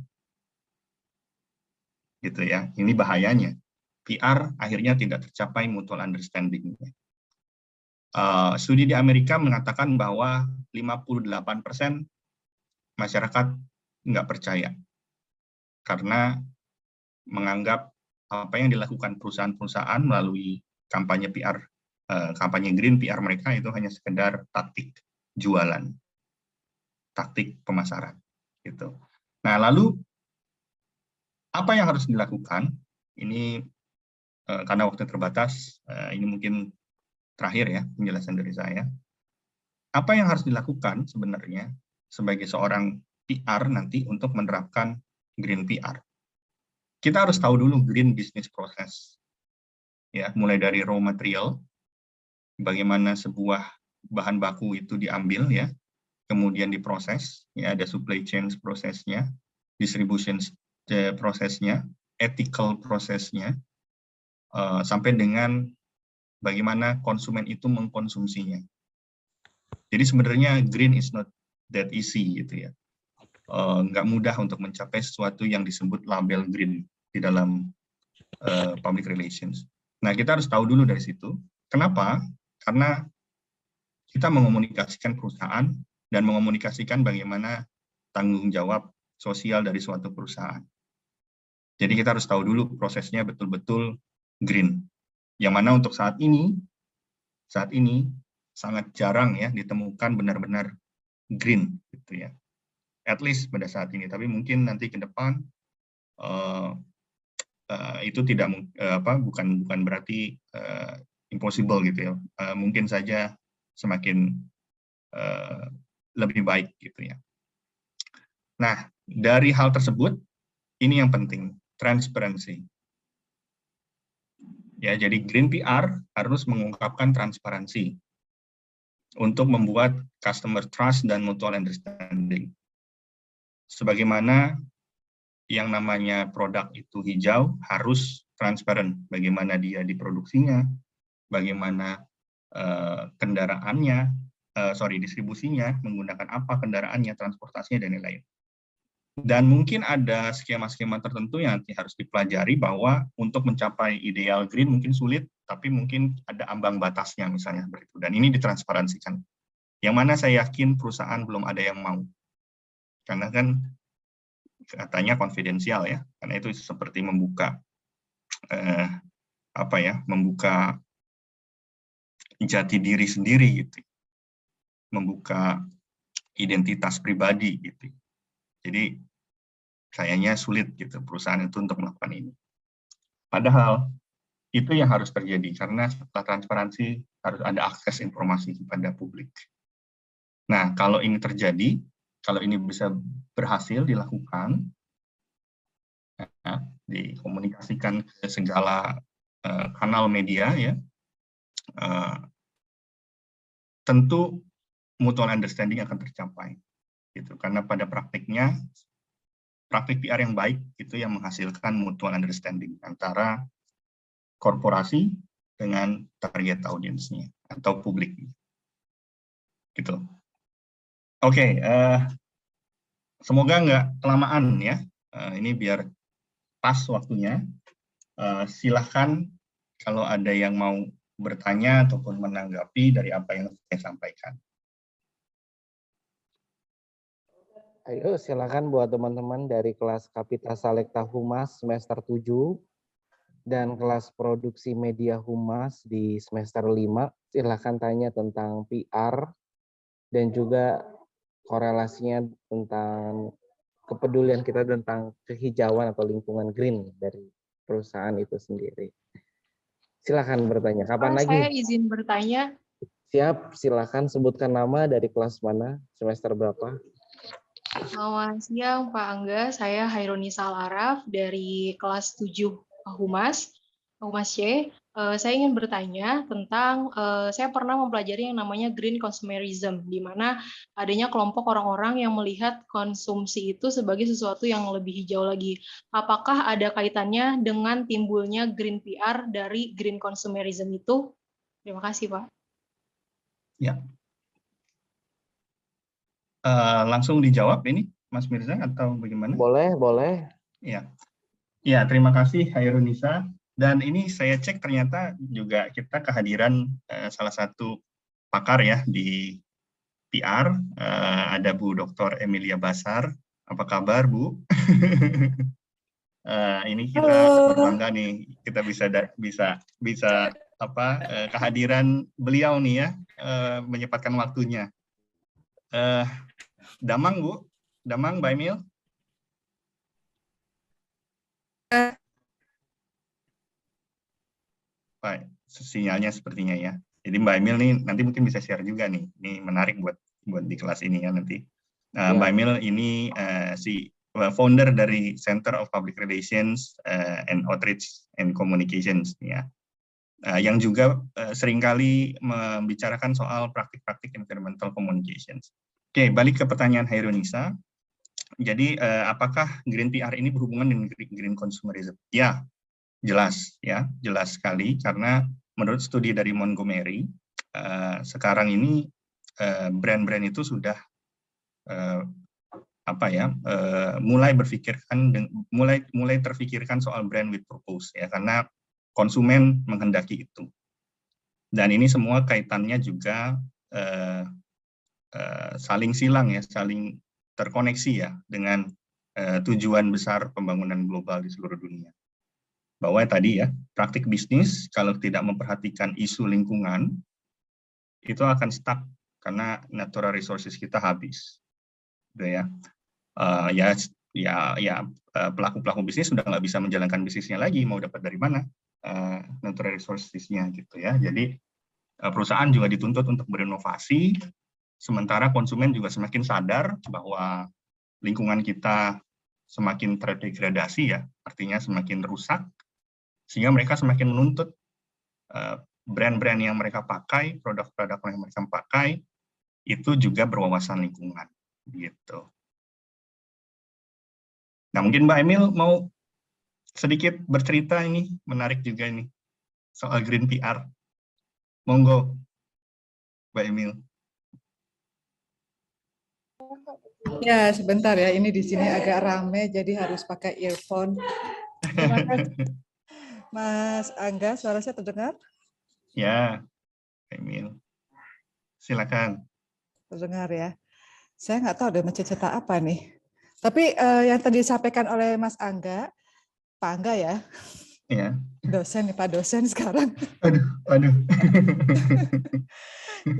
Gitu ya, ini bahayanya. PR akhirnya tidak tercapai mutual understanding-nya. Studi di Amerika mengatakan bahwa 58% masyarakat nggak percaya karena menganggap apa yang dilakukan perusahaan-perusahaan melalui kampanye PR, kampanye green PR mereka itu hanya sekedar taktik jualan, taktik pemasaran. Gitu. Nah, lalu apa yang harus dilakukan? Ini karena waktu terbatas, ini mungkin terakhir ya penjelasan dari saya. Apa yang harus dilakukan sebenarnya sebagai seorang PR nanti untuk menerapkan green PR? Kita harus tahu dulu green business process. Ya, mulai dari raw material, bagaimana sebuah bahan baku itu diambil ya, kemudian diproses, ya ada supply chain prosesnya, distribution prosesnya, ethical prosesnya, sampai dengan bagaimana konsumen itu mengkonsumsinya. Jadi sebenarnya green is not that easy gitu ya. Nggak mudah untuk mencapai sesuatu yang disebut label green di dalam public relations. Nah, kita harus tahu dulu dari situ. Kenapa? Karena kita mengomunikasikan perusahaan dan mengomunikasikan bagaimana tanggung jawab sosial dari suatu perusahaan. Jadi kita harus tahu dulu prosesnya betul-betul green. Yang mana untuk saat ini sangat jarang ya ditemukan benar-benar green gitu ya. At least pada saat ini, tapi mungkin nanti ke depan itu tidak bukan berarti impossible gitu ya. Mungkin saja semakin lebih baik gitu ya. Nah, dari hal tersebut ini yang penting, transparansi. Ya, jadi green PR harus mengungkapkan transparansi untuk membuat customer trust dan mutual understanding. Sebagaimana yang namanya produk itu hijau harus transparan, bagaimana dia diproduksinya, bagaimana distribusinya, menggunakan apa kendaraannya, transportasinya, dan lain-lain. Dan mungkin ada skema-skema tertentu yang nanti harus dipelajari bahwa untuk mencapai ideal green mungkin sulit, tapi mungkin ada ambang batasnya misalnya seperti itu. Dan ini ditransparansikan. Yang mana saya yakin perusahaan belum ada yang mau. Karena kan katanya konfidensial ya, karena itu seperti membuka membuka jati diri sendiri gitu. Membuka identitas pribadi gitu. Jadi kayaknya sulit gitu perusahaan itu untuk melakukan ini. Padahal itu yang harus terjadi karena setelah transparansi harus ada akses informasi kepada publik. Nah, kalau ini terjadi, kalau ini bisa berhasil dilakukan, dikomunikasikan ke segala kanal media ya, tentu mutual understanding akan tercapai. Gitu. Karena pada praktiknya, praktik PR yang baik itu yang menghasilkan mutual understanding antara korporasi dengan target audiensnya atau publik. Gitu. Oke, semoga nggak kelamaan ya. Ini biar pas waktunya. Silahkan kalau ada yang mau bertanya ataupun menanggapi dari apa yang saya sampaikan. Ayo silakan buat teman-teman dari kelas Kapita Salekta Humas semester 7 dan kelas Produksi Media Humas di semester 5. Silakan tanya tentang PR dan juga korelasinya tentang kepedulian kita tentang kehijauan atau lingkungan green dari perusahaan itu sendiri. Silakan bertanya. Kapan lagi? Saya izin bertanya. Siap, silakan sebutkan nama dari kelas mana, semester berapa. Selamat siang Pak Angga, saya Hairunisa Al-Araf dari kelas 7 Humas C. Saya ingin bertanya tentang, saya pernah mempelajari yang namanya green consumerism, di mana adanya kelompok orang-orang yang melihat konsumsi itu sebagai sesuatu yang lebih hijau lagi. Apakah ada kaitannya dengan timbulnya green PR dari green consumerism itu? Terima kasih, Pak. Ya. Langsung dijawab ini, Mas Mirza, atau bagaimana? Boleh. Ya, terima kasih Hairunisa. Dan ini saya cek ternyata juga kita kehadiran salah satu pakar ya di PR, ada Bu Dr. Emilia Basar. Apa kabar, Bu? Ini kita berbangga nih, kita bisa kehadiran beliau nih ya, menyempatkan waktunya. Damang, Bu. Damang, Mbak Emil. sinyalnya sepertinya ya. Jadi Mbak Emil nih nanti mungkin bisa share juga nih. Ini menarik buat di kelas ini ya nanti. Mbak Emil ini si founder dari Center of Public Relations and Outreach and Communications ya. Yang juga seringkali membicarakan soal praktik-praktik environmental communications. Oke, balik ke pertanyaan Hairunisa. Jadi apakah Green PR ini berhubungan dengan green consumerism? Ya, jelas sekali karena menurut studi dari Montgomery sekarang ini brand-brand itu sudah mulai terfikirkan soal brand with purpose ya, karena konsumen menghendaki itu. Dan ini semua kaitannya juga saling silang ya, saling terkoneksi ya dengan tujuan besar pembangunan global di seluruh dunia. Bahwa tadi ya, praktik bisnis kalau tidak memperhatikan isu lingkungan itu akan stuck karena natural resources kita habis. Gitu ya. Pelaku-pelaku bisnis sudah nggak bisa menjalankan bisnisnya lagi, mau dapat dari mana natural resources-nya gitu ya. Jadi perusahaan juga dituntut untuk berinovasi, sementara konsumen juga semakin sadar bahwa lingkungan kita semakin terdegradasi ya, artinya semakin rusak, sehingga mereka semakin menuntut brand-brand yang mereka pakai, produk-produk yang mereka pakai, itu juga berwawasan lingkungan. Gitu. Nah, mungkin Mbak Emil mau sedikit bercerita ini, menarik juga ini, soal Green PR. Monggo, Mbak Emil. Ya, sebentar ya. Ini di sini agak rame, jadi harus pakai earphone. Terima kasih. Mas Angga, suara saya terdengar? Ya, Mbak Emil. Silakan. Terdengar ya. Saya nggak tahu ada cerita apa nih. Tapi yang tadi disampaikan oleh Mas Angga, Pak Angga ya? Ya. Dosen nih, Pak dosen sekarang. Aduh.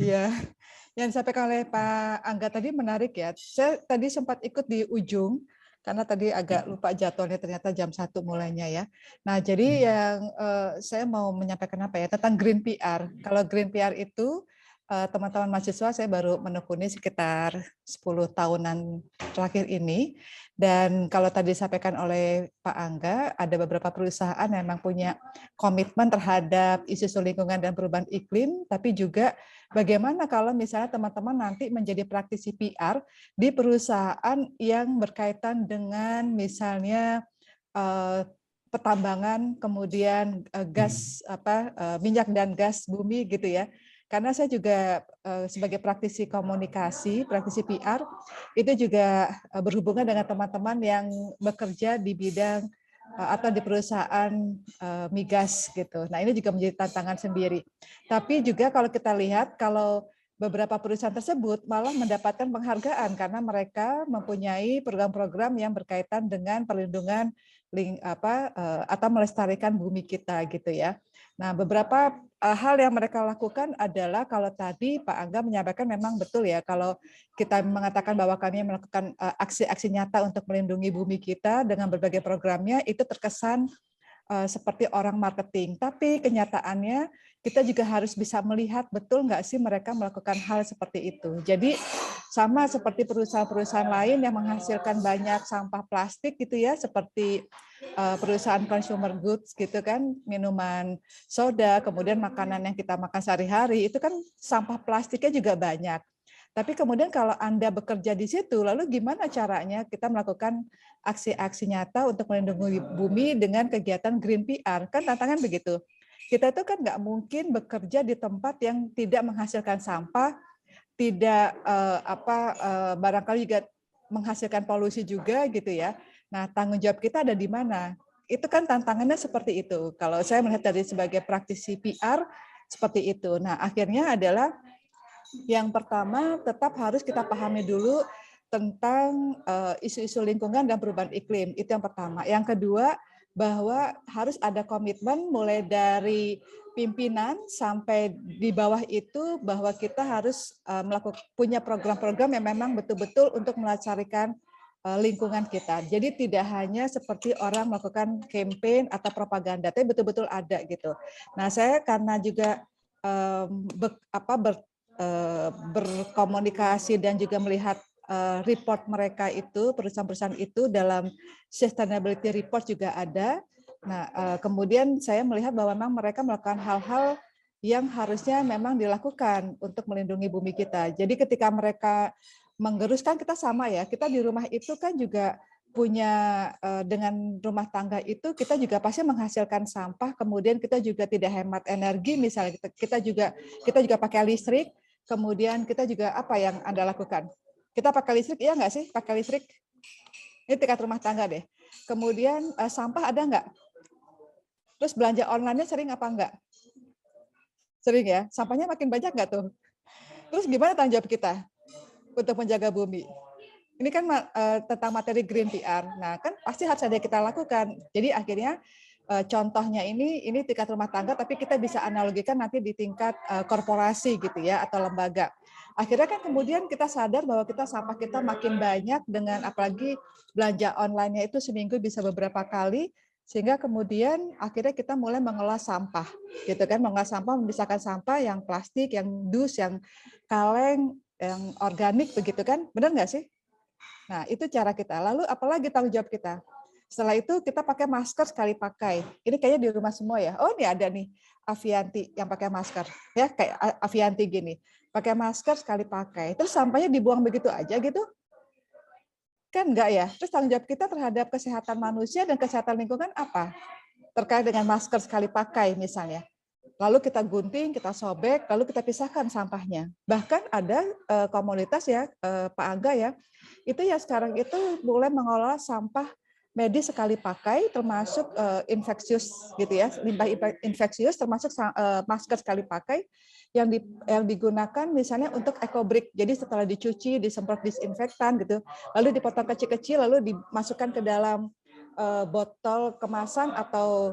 Iya. Yang disampaikan oleh Pak Angga tadi menarik ya. Saya tadi sempat ikut di ujung, karena tadi agak lupa jadwalnya, ternyata jam 1 mulainya ya. Nah, jadi yang saya mau menyampaikan apa ya, tentang Green PR. Kalau Green PR itu, teman-teman mahasiswa saya baru menekuni sekitar 10 tahunan terakhir ini. Dan kalau tadi disampaikan oleh Pak Angga, ada beberapa perusahaan yang memang punya komitmen terhadap isu lingkungan dan perubahan iklim, tapi juga bagaimana kalau misalnya teman-teman nanti menjadi praktisi PR di perusahaan yang berkaitan dengan misalnya pertambangan, kemudian gas minyak dan gas bumi gitu ya. Karena saya juga sebagai praktisi komunikasi, praktisi PR, itu juga berhubungan dengan teman-teman yang bekerja di bidang atau di perusahaan migas gitu. Nah, ini juga menjadi tantangan sendiri. Tapi juga kalau kita lihat, kalau beberapa perusahaan tersebut malah mendapatkan penghargaan karena mereka mempunyai program-program yang berkaitan dengan perlindungan atau melestarikan bumi kita gitu ya. Nah, beberapa hal yang mereka lakukan adalah kalau tadi Pak Angga menyampaikan memang betul ya, kalau kita mengatakan bahwa kami melakukan aksi-aksi nyata untuk melindungi bumi kita dengan berbagai programnya, itu terkesan seperti orang marketing. Tapi kenyataannya kita juga harus bisa melihat betul nggak sih mereka melakukan hal seperti itu. Jadi sama seperti perusahaan-perusahaan lain yang menghasilkan banyak sampah plastik gitu ya, seperti perusahaan consumer goods gitu kan, minuman soda, kemudian makanan yang kita makan sehari-hari, itu kan sampah plastiknya juga banyak. Tapi kemudian kalau Anda bekerja di situ, lalu gimana caranya kita melakukan aksi-aksi nyata untuk melindungi bumi dengan kegiatan Green PR? Kan tantangan begitu. Kita itu kan nggak mungkin bekerja di tempat yang tidak menghasilkan sampah, tidak barangkali juga menghasilkan polusi juga gitu ya. Nah, tanggung jawab kita ada di mana? Itu kan tantangannya seperti itu. Kalau saya melihat dari sebagai praktisi PR seperti itu. Nah, akhirnya adalah yang pertama tetap harus kita pahami dulu tentang isu-isu lingkungan dan perubahan iklim. Itu yang pertama. Yang kedua, bahwa harus ada komitmen mulai dari pimpinan sampai di bawah itu, bahwa kita harus punya program-program yang memang betul-betul untuk melestarikan lingkungan kita. Jadi tidak hanya seperti orang melakukan campaign atau propaganda, tapi betul-betul ada gitu. Nah, saya karena juga berkomunikasi dan juga melihat report mereka itu, perusahaan-perusahaan itu dalam sustainability report juga ada. Nah, kemudian saya melihat bahwa memang mereka melakukan hal-hal yang harusnya memang dilakukan untuk melindungi bumi kita. Jadi ketika mereka menggerus, kan kita sama ya, kita di rumah itu kan juga punya, dengan rumah tangga itu kita juga pasti menghasilkan sampah, kemudian kita juga tidak hemat energi, misalnya kita juga pakai listrik, kemudian kita juga apa yang Anda lakukan? Kita pakai listrik, iya nggak sih? Pakai listrik? Ini tingkat rumah tangga deh. Kemudian sampah ada nggak? Terus belanja online-nya sering apa enggak? Sering ya? Sampahnya makin banyak nggak tuh? Terus gimana tanggung jawab kita untuk menjaga bumi? Ini kan tentang materi green PR. Nah, kan pasti harus ada yang kita lakukan. Jadi akhirnya contohnya ini tingkat rumah tangga, tapi kita bisa analogikan nanti di tingkat korporasi gitu ya, atau lembaga. Akhirnya kan kemudian kita sadar bahwa sampah kita makin banyak, dengan apalagi belanja online-nya itu seminggu bisa beberapa kali, sehingga kemudian akhirnya kita mulai mengolah sampah, gitu kan, mengolah sampah, memisahkan sampah yang plastik, yang dus, yang kaleng, yang organik, begitu kan, benar nggak sih? Nah, itu cara kita. Lalu apalagi tanggung jawab kita? Setelah itu kita pakai masker sekali pakai. Ini kayaknya di rumah semua ya. Oh, ini ada nih Avianti yang pakai masker. Ya, kayak Avianti gini. Pakai masker sekali pakai. Terus sampahnya dibuang begitu aja gitu? Kan enggak ya? Terus tanggung jawab kita terhadap kesehatan manusia dan kesehatan lingkungan apa? Terkait dengan masker sekali pakai misalnya. Lalu kita gunting, kita sobek, lalu kita pisahkan sampahnya. Bahkan ada komunitas ya, Pak Angga ya, itu ya sekarang itu mulai mengolah sampah medis sekali pakai, termasuk infeksius gitu ya, limbah infeksius, termasuk masker sekali pakai yang digunakan misalnya untuk EcoBrick. Jadi setelah dicuci, disemprot disinfektan gitu, lalu dipotong kecil-kecil, lalu dimasukkan ke dalam botol kemasan atau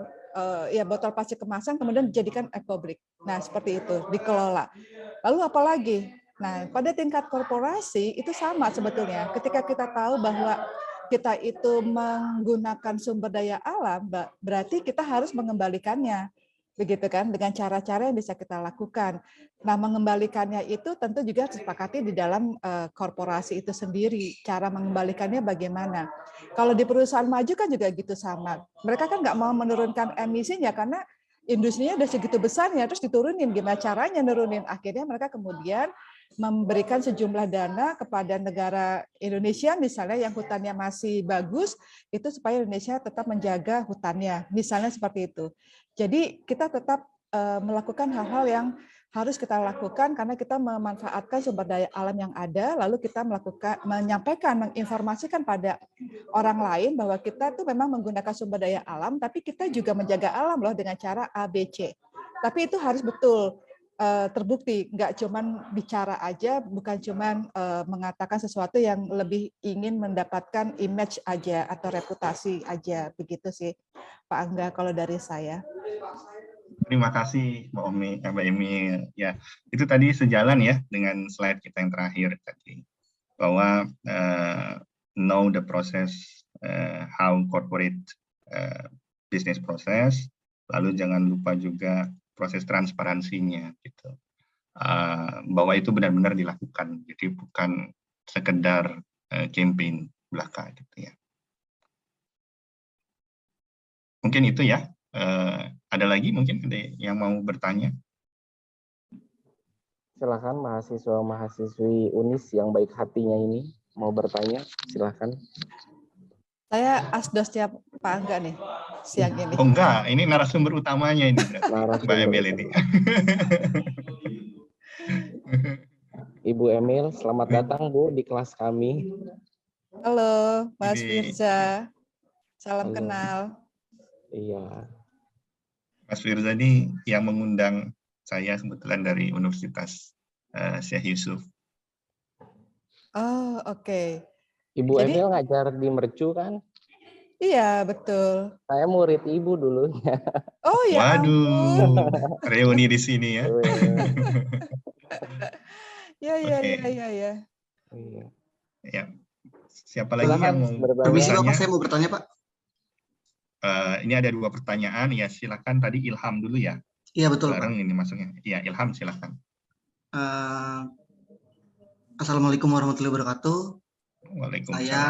ya botol plastik kemasan, kemudian dijadikan EcoBrick. Nah, seperti itu dikelola. Lalu apalagi? Nah, pada tingkat korporasi itu sama sebetulnya. Ketika kita tahu bahwa kita itu menggunakan sumber daya alam, berarti kita harus mengembalikannya, begitu kan, dengan cara-cara yang bisa kita lakukan. Nah, mengembalikannya itu tentu juga disepakati di dalam korporasi itu sendiri. Cara mengembalikannya bagaimana? Kalau di perusahaan maju kan juga gitu sama. Mereka kan nggak mau menurunkan emisinya karena industrinya udah segitu besarnya, terus diturunin. Gimana caranya nurunin? Akhirnya mereka kemudian memberikan sejumlah dana kepada negara Indonesia misalnya yang hutannya masih bagus, itu supaya Indonesia tetap menjaga hutannya, misalnya seperti itu. Jadi kita tetap melakukan hal-hal yang harus kita lakukan karena kita memanfaatkan sumber daya alam yang ada, lalu kita menyampaikan, menginformasikan pada orang lain bahwa kita tuh memang menggunakan sumber daya alam, tapi kita juga menjaga alam loh dengan cara A, B, C. Tapi itu harus betul terbukti, nggak cuman bicara aja, bukan cuman mengatakan sesuatu yang lebih ingin mendapatkan image aja atau reputasi aja, begitu sih Pak Angga kalau dari saya. Terima kasih Mbak Emi. Ya, itu tadi sejalan ya dengan slide kita yang terakhir tadi, bahwa know the process, how corporate business process, lalu jangan lupa juga proses transparansinya gitu, bahwa itu benar-benar dilakukan, jadi bukan sekedar campaign belaka gitu ya. Mungkin itu ya. Ada lagi mungkin ada yang mau bertanya? Silakan mahasiswa-mahasiswi UNIS yang baik hatinya ini mau bertanya, silakan. Saya asdosnya Pak Angga nih siang ini. Oh enggak, ini narasumber utamanya ini Mbak Emil ini. Ibu Emil, selamat datang Bu di kelas kami. Halo Mas Firza, salam Halo. kenal. Iya. Mas Firza ini yang mengundang saya kebetulan dari Universitas Syekh Yusuf. Oh, oke. Ibu Jadi, Emil ngajar di Mercu kan? Iya, betul. Saya murid Ibu dulunya. Oh ya Waduh, ampun. reuni di sini ya. Ya. Oke. Ya. Iya. Ya, Siapa lagi yang mau Permisi bertanya? Bapak, saya mau bertanya Pak. Ini ada 2 pertanyaan, ya silakan. Tadi Ilham dulu ya. Iya betul Pak. Bareng ini masuknya. Iya Ilham silakan. Assalamualaikum warahmatullahi wabarakatuh. Waalaikumsalam. Saya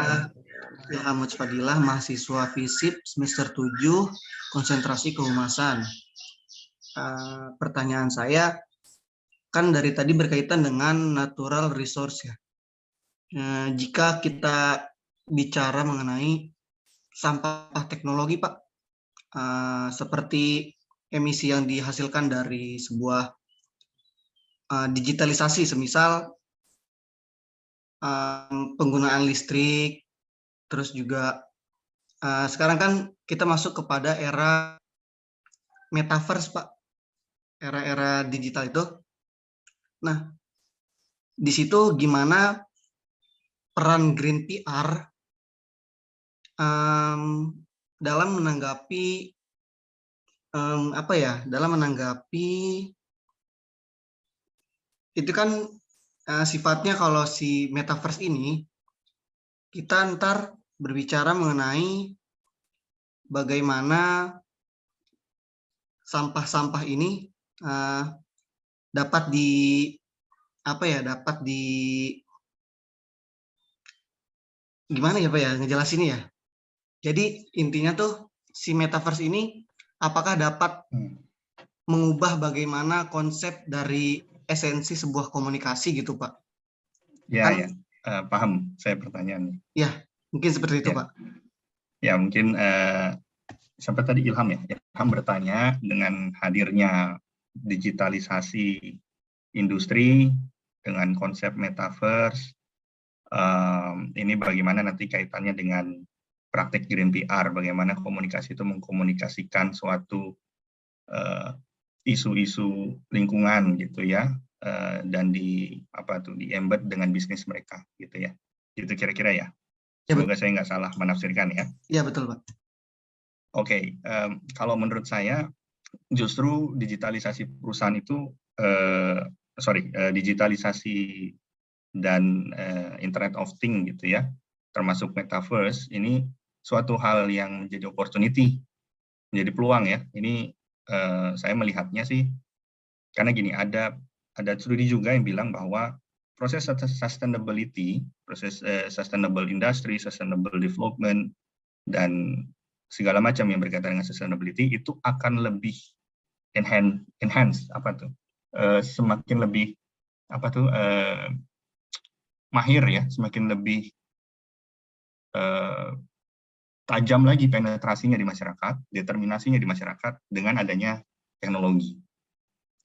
Ilham Fadilah, mahasiswa FISIP semester 7, konsentrasi kehumasan. Pertanyaan saya, kan dari tadi berkaitan dengan natural resource ya. Jika kita bicara mengenai sampah teknologi Pak, seperti emisi yang dihasilkan dari sebuah digitalisasi, semisal penggunaan listrik, terus juga sekarang kan kita masuk kepada era metaverse Pak, era-era digital itu. Nah, di situ gimana peran Green PR dalam menanggapi dalam menanggapi itu kan sifatnya kalau si metaverse ini kita ntar berbicara mengenai bagaimana sampah-sampah ini dapat gimana ya Pak ya ngejelasinnya ya. Jadi intinya tuh si metaverse ini apakah dapat mengubah bagaimana konsep dari esensi sebuah komunikasi gitu Pak? Ya, ya. Paham saya pertanyaannya. Ya, mungkin seperti itu ya. Pak. Ya, mungkin sampai tadi Ilham ya. Ilham bertanya dengan hadirnya digitalisasi industri dengan konsep metaverse, ini bagaimana nanti kaitannya dengan praktek Green PR, bagaimana komunikasi itu mengkomunikasikan suatu isu-isu lingkungan gitu ya, dan di embed dengan bisnis mereka gitu ya, gitu kira-kira ya. Semoga saya nggak salah menafsirkan ya. Iya betul Pak. Oke, kalau menurut saya justru digitalisasi perusahaan itu digitalisasi dan Internet of Things gitu ya, termasuk metaverse, ini suatu hal yang menjadi opportunity, menjadi peluang ya. Ini saya melihatnya sih, karena gini, ada studi juga yang bilang bahwa proses sustainability, proses sustainable industry, sustainable development, dan segala macam yang berkaitan dengan sustainability itu akan lebih enhance semakin lebih mahir ya, semakin lebih tajam lagi penetrasinya di masyarakat, determinasinya di masyarakat dengan adanya teknologi.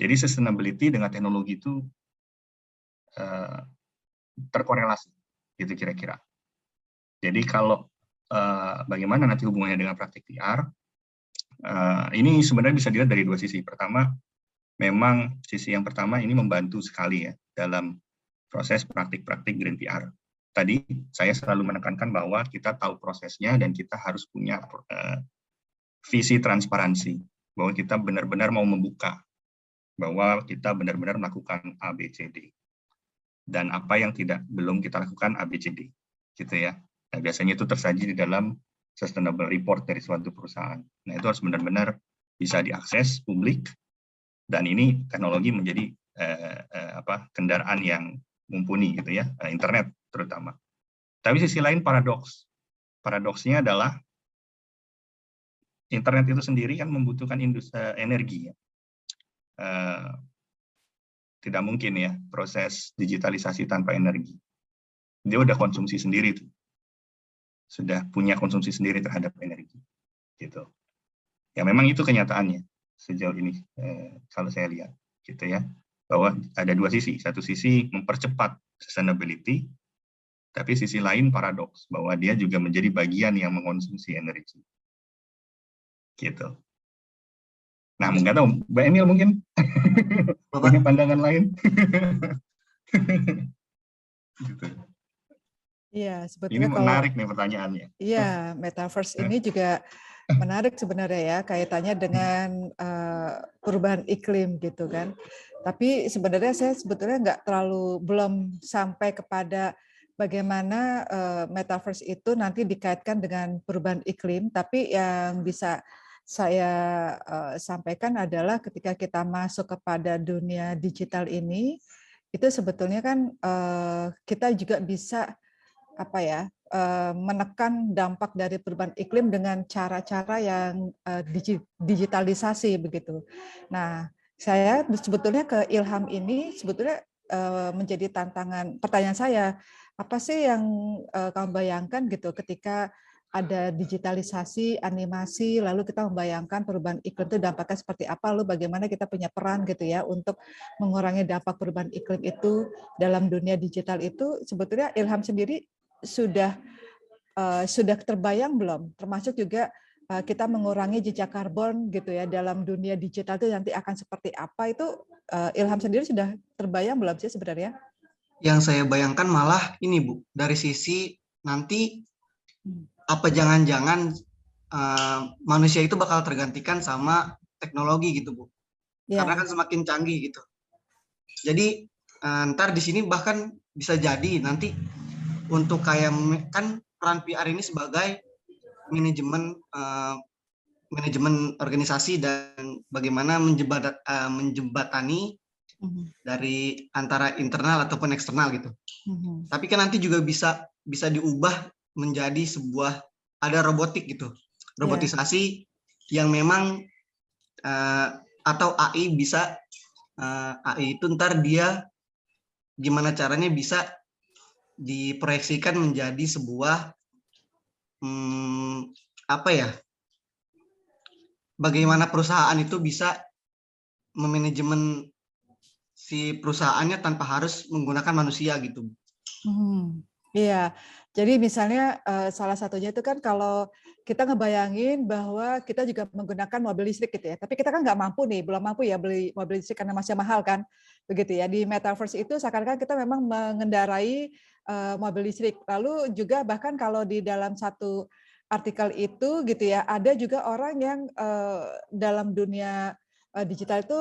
Jadi sustainability dengan teknologi itu terkorelasi, gitu kira-kira. Jadi kalau bagaimana nanti hubungannya dengan praktik PR, ini sebenarnya bisa dilihat dari 2 sisi. Pertama, memang sisi yang pertama ini membantu sekali ya dalam proses praktik-praktik Green PR. Tadi saya selalu menekankan bahwa kita tahu prosesnya dan kita harus punya visi transparansi, bahwa kita benar-benar mau membuka, bahwa kita benar-benar melakukan A, B, C, D. Dan apa yang belum kita lakukan A, B, C, D. Gitu ya. Nah, biasanya itu tersaji di dalam sustainable report dari suatu perusahaan. Nah, itu harus benar-benar bisa diakses publik, dan ini teknologi menjadi kendaraan yang mumpuni gitu ya, internet terutama. Tapi sisi lain paradoks. Paradoksnya adalah internet itu sendiri kan membutuhkan energi ya. Tidak mungkin ya proses digitalisasi tanpa energi. Dia udah konsumsi sendiri tuh. Sudah punya konsumsi sendiri terhadap energi. Gitu. Ya memang itu kenyataannya sejauh ini kalau saya lihat gitu ya. Bahwa ada 2 sisi. Satu sisi mempercepat sustainability, tapi sisi lain paradoks bahwa dia juga menjadi bagian yang mengkonsumsi energi. Gitu. Nah, nggak tahu, Mbak Emil mungkin punya pandangan lain. Gitu. Iya, sebetulnya ini menarik nih pertanyaannya. Iya, metaverse ini juga menarik sebenarnya ya, kaitannya dengan perubahan iklim gitu kan. Tapi sebenarnya saya sebetulnya belum sampai kepada bagaimana metaverse itu nanti dikaitkan dengan perubahan iklim, tapi yang bisa saya sampaikan adalah ketika kita masuk kepada dunia digital ini, itu sebetulnya kan kita juga bisa menekan dampak dari perubahan iklim dengan cara-cara yang digitalisasi begitu. Nah, saya sebetulnya ke Ilham ini sebetulnya menjadi tantangan. Pertanyaan saya, apa sih yang kamu bayangkan gitu ketika ada digitalisasi, animasi, lalu kita membayangkan perubahan iklim itu dampaknya seperti apa, lalu bagaimana kita punya peran gitu ya untuk mengurangi dampak perubahan iklim itu dalam dunia digital itu. Sebetulnya Ilham sendiri sudah terbayang belum? Termasuk juga kita mengurangi jejak karbon gitu ya dalam dunia digital itu nanti akan seperti apa, itu Ilham sendiri sudah terbayang belum sih sebenarnya? Yang saya bayangkan malah ini Bu, dari sisi nanti apa jangan-jangan manusia itu bakal tergantikan sama teknologi gitu Bu. Ya. Karena kan semakin canggih gitu. Jadi ntar di sini bahkan bisa jadi nanti untuk kayak kan peran PR ini sebagai manajemen organisasi dan bagaimana menjembatani dari antara internal ataupun eksternal gitu. Tapi kan nanti juga bisa diubah menjadi sebuah ada robotik gitu, robotisasi yang memang atau AI bisa AI itu ntar dia gimana caranya bisa diproyeksikan menjadi sebuah bagaimana perusahaan itu bisa memanajemen si perusahaannya tanpa harus menggunakan manusia gitu. Iya, jadi misalnya salah satunya itu kan kalau kita ngebayangin bahwa kita juga menggunakan mobil listrik gitu ya, tapi kita kan belum mampu ya beli mobil listrik karena masih mahal kan, begitu ya. Di metaverse itu seakan-akan kita memang mengendarai mobil listrik. Lalu juga bahkan kalau di dalam satu artikel itu gitu ya, ada juga orang yang dalam dunia digital itu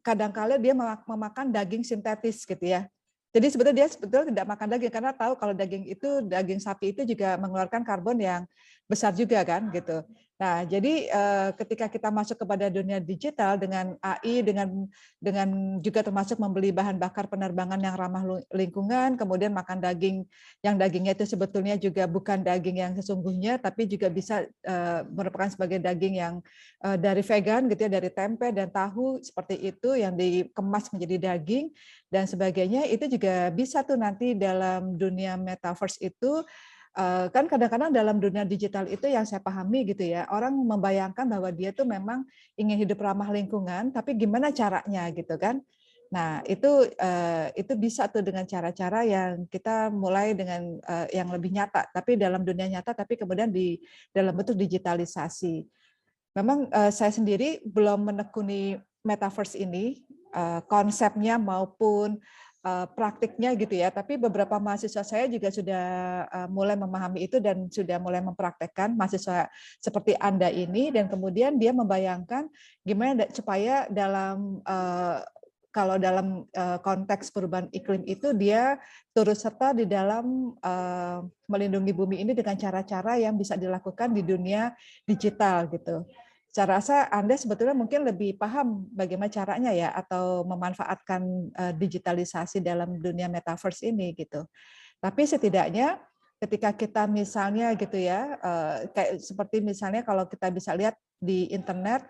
kadang-kala dia memakan daging sintetis gitu ya. Jadi sebetulnya dia tidak makan daging karena tahu kalau daging sapi itu juga mengeluarkan karbon yang besar juga kan gitu. Nah, jadi ketika kita masuk kepada dunia digital dengan AI dengan juga termasuk membeli bahan bakar penerbangan yang ramah lingkungan, kemudian makan daging yang dagingnya itu sebetulnya juga bukan daging yang sesungguhnya tapi juga bisa merupakan sebagai daging yang dari vegan gitu ya, dari tempe dan tahu seperti itu yang dikemas menjadi daging dan sebagainya, itu juga bisa tuh nanti dalam dunia metaverse itu kan kadang-kadang dalam dunia digital itu yang saya pahami gitu ya, orang membayangkan bahwa dia tuh memang ingin hidup ramah lingkungan, tapi gimana caranya gitu kan. Nah, itu bisa tuh dengan cara-cara yang kita mulai dengan yang lebih nyata, tapi dalam dunia nyata, tapi kemudian di dalam bentuk digitalisasi. Memang saya sendiri belum menekuni metaverse ini, konsepnya maupun praktiknya gitu ya, tapi beberapa mahasiswa saya juga sudah mulai memahami itu dan sudah mulai mempraktekkan, mahasiswa seperti Anda ini, dan kemudian dia membayangkan gimana supaya kalau dalam konteks perubahan iklim itu dia turut serta di dalam melindungi bumi ini dengan cara-cara yang bisa dilakukan di dunia digital gitu. Saya rasa Anda sebetulnya mungkin lebih paham bagaimana caranya ya, atau memanfaatkan digitalisasi dalam dunia metaverse ini gitu. Tapi setidaknya ketika kita misalnya gitu ya, kayak seperti misalnya kalau kita bisa lihat di internet,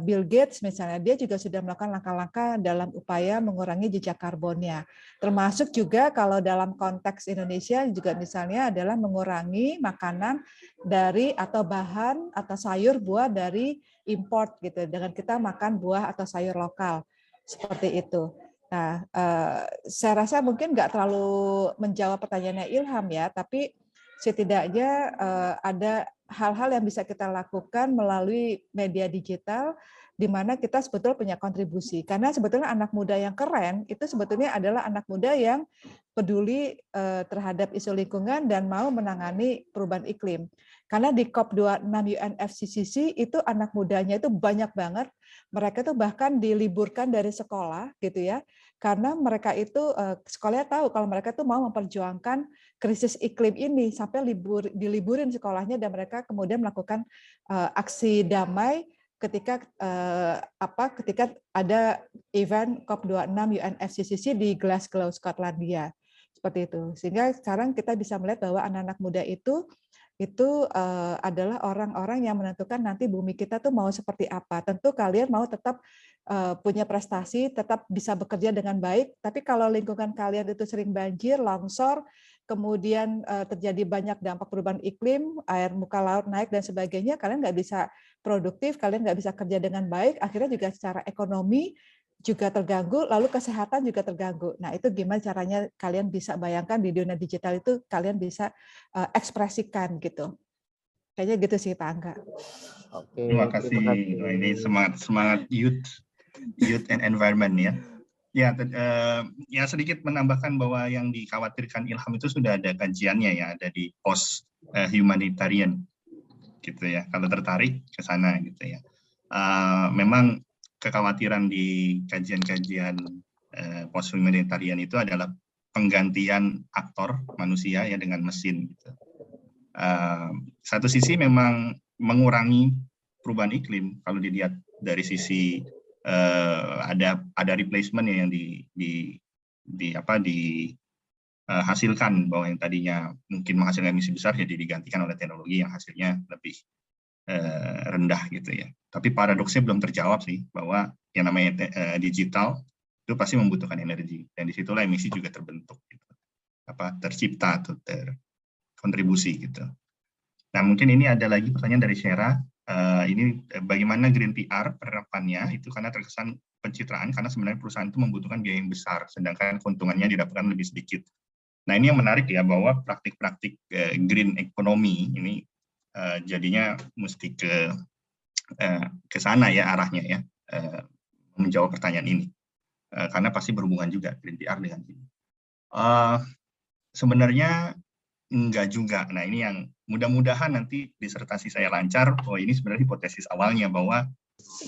Bill Gates misalnya, dia juga sudah melakukan langkah-langkah dalam upaya mengurangi jejak karbonnya. Termasuk juga kalau dalam konteks Indonesia juga misalnya adalah mengurangi makanan dari atau bahan atau sayur buah dari import gitu, dengan kita makan buah atau sayur lokal seperti itu. Nah, saya rasa mungkin nggak terlalu menjawab pertanyaannya Ilham ya, tapi setidaknya ada hal-hal yang bisa kita lakukan melalui media digital di mana kita sebetulnya punya kontribusi. Karena sebetulnya anak muda yang keren itu sebetulnya adalah anak muda yang peduli terhadap isu lingkungan dan mau menangani perubahan iklim. Karena di COP26 UNFCCC itu anak mudanya itu banyak banget. Mereka tuh bahkan diliburkan dari sekolah gitu ya. Karena mereka itu sekolahnya tahu kalau mereka tuh mau memperjuangkan krisis iklim ini sampai diliburin sekolahnya dan mereka kemudian melakukan aksi damai ketika ketika ada event COP26 UNFCCC di Glasgow, Skotlandia. Seperti itu. Sehingga sekarang kita bisa melihat bahwa anak-anak muda itu adalah orang-orang yang menentukan nanti bumi kita tuh mau seperti apa. Tentu kalian mau tetap punya prestasi, tetap bisa bekerja dengan baik, tapi kalau lingkungan kalian itu sering banjir, longsor, kemudian terjadi banyak dampak perubahan iklim, air muka laut naik dan sebagainya, kalian nggak bisa produktif, kalian nggak bisa kerja dengan baik, akhirnya juga secara ekonomi juga terganggu, lalu kesehatan juga terganggu. Nah, itu gimana caranya kalian bisa bayangkan di dunia digital itu kalian bisa ekspresikan gitu. Kayaknya gitu sih Pak Angga. Oke, Terima kasih. Nah, ini semangat youth and environment ya. Ya sedikit menambahkan bahwa yang dikhawatirkan Ilham itu sudah ada kajiannya ya, ada di post humanitarian gitu ya. Kalau tertarik ke sana gitu ya. Memang kekhawatiran di kajian-kajian post humanitarian itu adalah penggantian aktor manusia ya dengan mesin. Gitu. Satu sisi memang mengurangi perubahan iklim kalau dilihat dari sisi ada replacement yang dihasilkan bahwa yang tadinya mungkin menghasilkan emisi besar jadi digantikan oleh teknologi yang hasilnya lebih rendah gitu ya. Tapi paradoksnya belum terjawab sih bahwa yang namanya digital itu pasti membutuhkan energi dan disitulah emisi juga terbentuk, gitu. Tercipta atau terkontribusi gitu. Nah mungkin ini ada lagi pertanyaan dari Syera. Ini bagaimana Green PR penerapannya itu karena terkesan pencitraan karena sebenarnya perusahaan itu membutuhkan biaya yang besar sedangkan keuntungannya didapatkan lebih sedikit. Nah ini yang menarik ya bahwa praktik-praktik green economy ini jadinya mesti ke sana ya arahnya ya menjawab pertanyaan ini karena pasti berhubungan juga Green PR dengan ini. Sebenarnya enggak juga. Nah ini yang mudah-mudahan nanti disertasi saya lancar. Oh ini sebenarnya hipotesis awalnya bahwa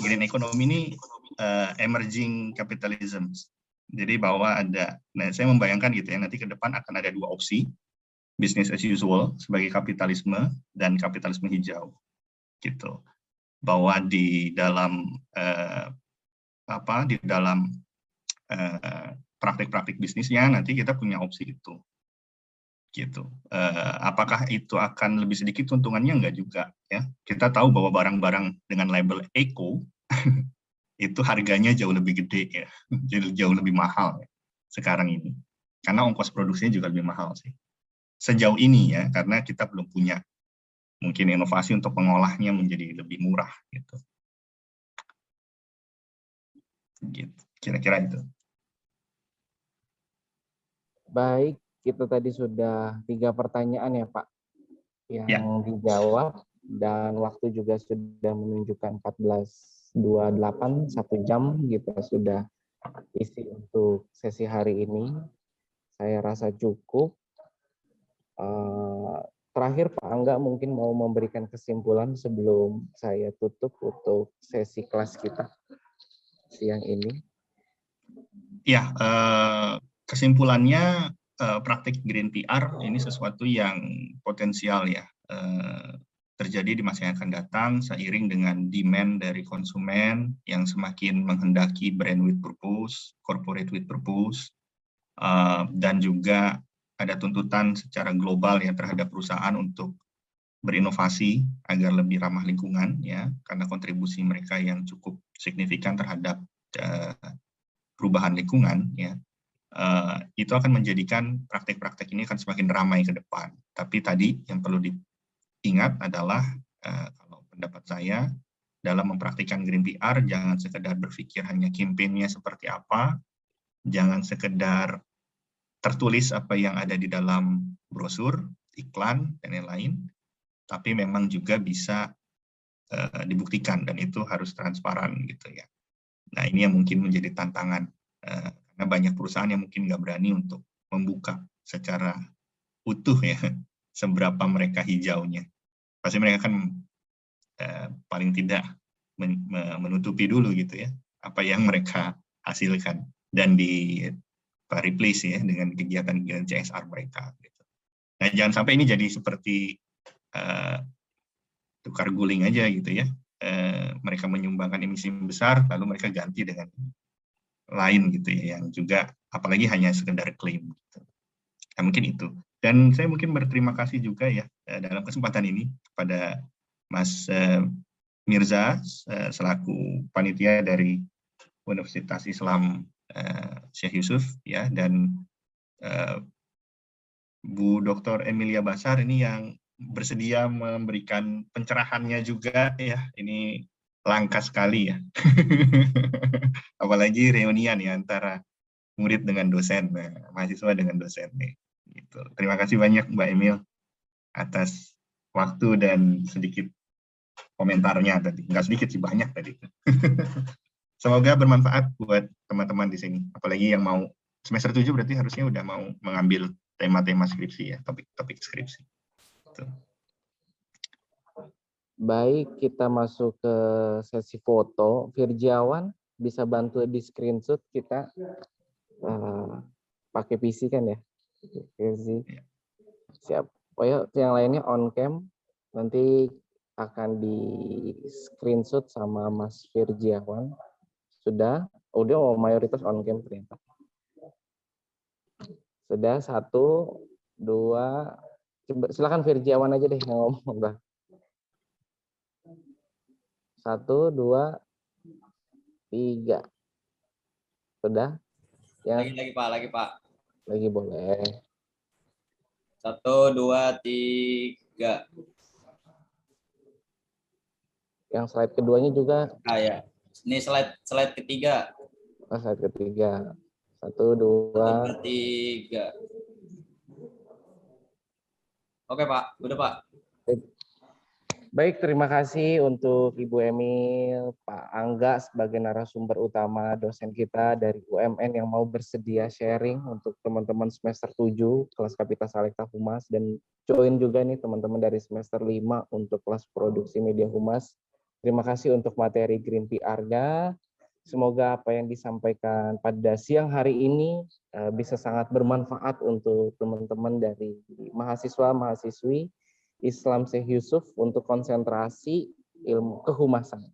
green economy ini emerging capitalism. Jadi bahwa nah saya membayangkan gitu ya nanti ke depan akan ada dua opsi. Business as usual sebagai kapitalisme dan kapitalisme hijau gitu bahwa di dalam praktik-praktik bisnisnya nanti kita punya opsi itu gitu. Apakah itu akan lebih sedikit untungannya? Enggak juga ya. Kita tahu bahwa barang-barang dengan label eco itu harganya jauh lebih gede ya, jauh lebih mahal ya, sekarang ini karena ongkos produksinya juga lebih mahal sih. Sejauh ini ya, karena kita belum punya mungkin inovasi untuk mengolahnya menjadi lebih murah gitu. Kira-kira itu. Baik, kita tadi sudah 3 pertanyaan ya Pak yang dijawab dan waktu juga sudah menunjukkan 14.28, 1 jam kita sudah isi untuk sesi hari ini. Saya rasa cukup. Terakhir Pak Angga mungkin mau memberikan kesimpulan sebelum saya tutup untuk sesi kelas kita siang ini. Ya, kesimpulannya praktik Green PR ini sesuatu yang potensial ya terjadi di masa yang akan datang seiring dengan demand dari konsumen yang semakin menghendaki brand with purpose, corporate with purpose, dan juga ada tuntutan secara global ya terhadap perusahaan untuk berinovasi agar lebih ramah lingkungan ya karena kontribusi mereka yang cukup signifikan terhadap perubahan lingkungan ya. Itu akan menjadikan praktek-praktek ini akan semakin ramai ke depan. Tapi tadi yang perlu diingat adalah kalau pendapat saya dalam mempraktikkan Green PR jangan sekedar berpikir hanya campaign-nya seperti apa, jangan sekedar tertulis apa yang ada di dalam brosur, iklan, dan lain-lain, tapi memang juga bisa dibuktikan dan itu harus transparan gitu ya. Nah ini yang mungkin menjadi tantangan karena banyak perusahaan yang mungkin nggak berani untuk membuka secara utuh ya seberapa mereka hijaunya. pasti mereka kan paling tidak menutupi dulu gitu ya apa yang mereka hasilkan dan di replace ya dengan kegiatan-kegiatan CSR mereka. Gitu. Nah, jangan sampai ini jadi seperti tukar guling aja gitu ya. Mereka menyumbangkan emisi besar, lalu mereka ganti dengan lain gitu ya, yang juga apalagi hanya sekedar klaim. Gitu. Nah, mungkin itu. Dan saya mungkin berterima kasih juga ya dalam kesempatan ini kepada Mas Mirza selaku panitia dari Universitas Islam Syekh Yusuf ya, dan Bu Dr. Emilia Basar ini yang bersedia memberikan pencerahannya juga ya. Ini langka sekali ya. Apalagi reunian ya antara murid dengan dosen, mahasiswa dengan dosen nih. Gitu. Terima kasih banyak Mbak Emil atas waktu dan sedikit komentarnya tadi. Nggak sedikit sih, banyak tadi. Semoga bermanfaat buat teman-teman di sini. Apalagi yang mau semester 7 berarti harusnya udah mau mengambil tema-tema skripsi ya, topik-topik skripsi. Gitu. Baik, kita masuk ke sesi foto. Virjawan bisa bantu di screenshot kita pakai PC kan ya? PC. Siap. Oh ya, yang lainnya on cam. Nanti akan di screenshot sama Mas Virjawan. Sudah? Udah mayoritas on cam ternyata. Sudah, 1, 2, silakan Virjawan aja deh yang ngomong. 1, 2, 3. Sudah? Ya. Lagi Pak. Lagi boleh. 1, 2, 3. Yang slide keduanya juga. Ya. Ini slide ketiga. Oh, slide ketiga. 1, 2, 3. Oke Pak, udah Pak. Baik, terima kasih untuk Ibu Emil, Pak Angga sebagai narasumber utama dosen kita dari UMN yang mau bersedia sharing untuk teman-teman semester 7 kelas Kapita Salekta Humas, dan join juga nih teman-teman dari semester 5 untuk kelas produksi media humas. Terima kasih untuk materi Green PR-nya. Semoga apa yang disampaikan pada siang hari ini bisa sangat bermanfaat untuk teman-teman dari mahasiswa-mahasiswi Islam Syekh Yusuf untuk konsentrasi ilmu kehumasan.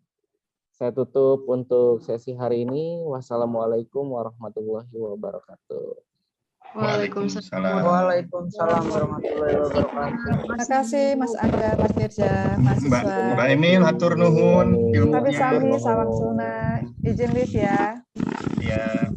Saya tutup untuk sesi hari ini. Wassalamualaikum warahmatullahi wabarakatuh. Waalaikumsalam. Waalaikumsalam warahmatullahi wabarakatuh. Terima kasih Mas Angga, Mas Mirza, mahasiswa. Mbak Emil, hatur nuhun. Sami-sami, salam sunnah. Izin lift ya. Ya.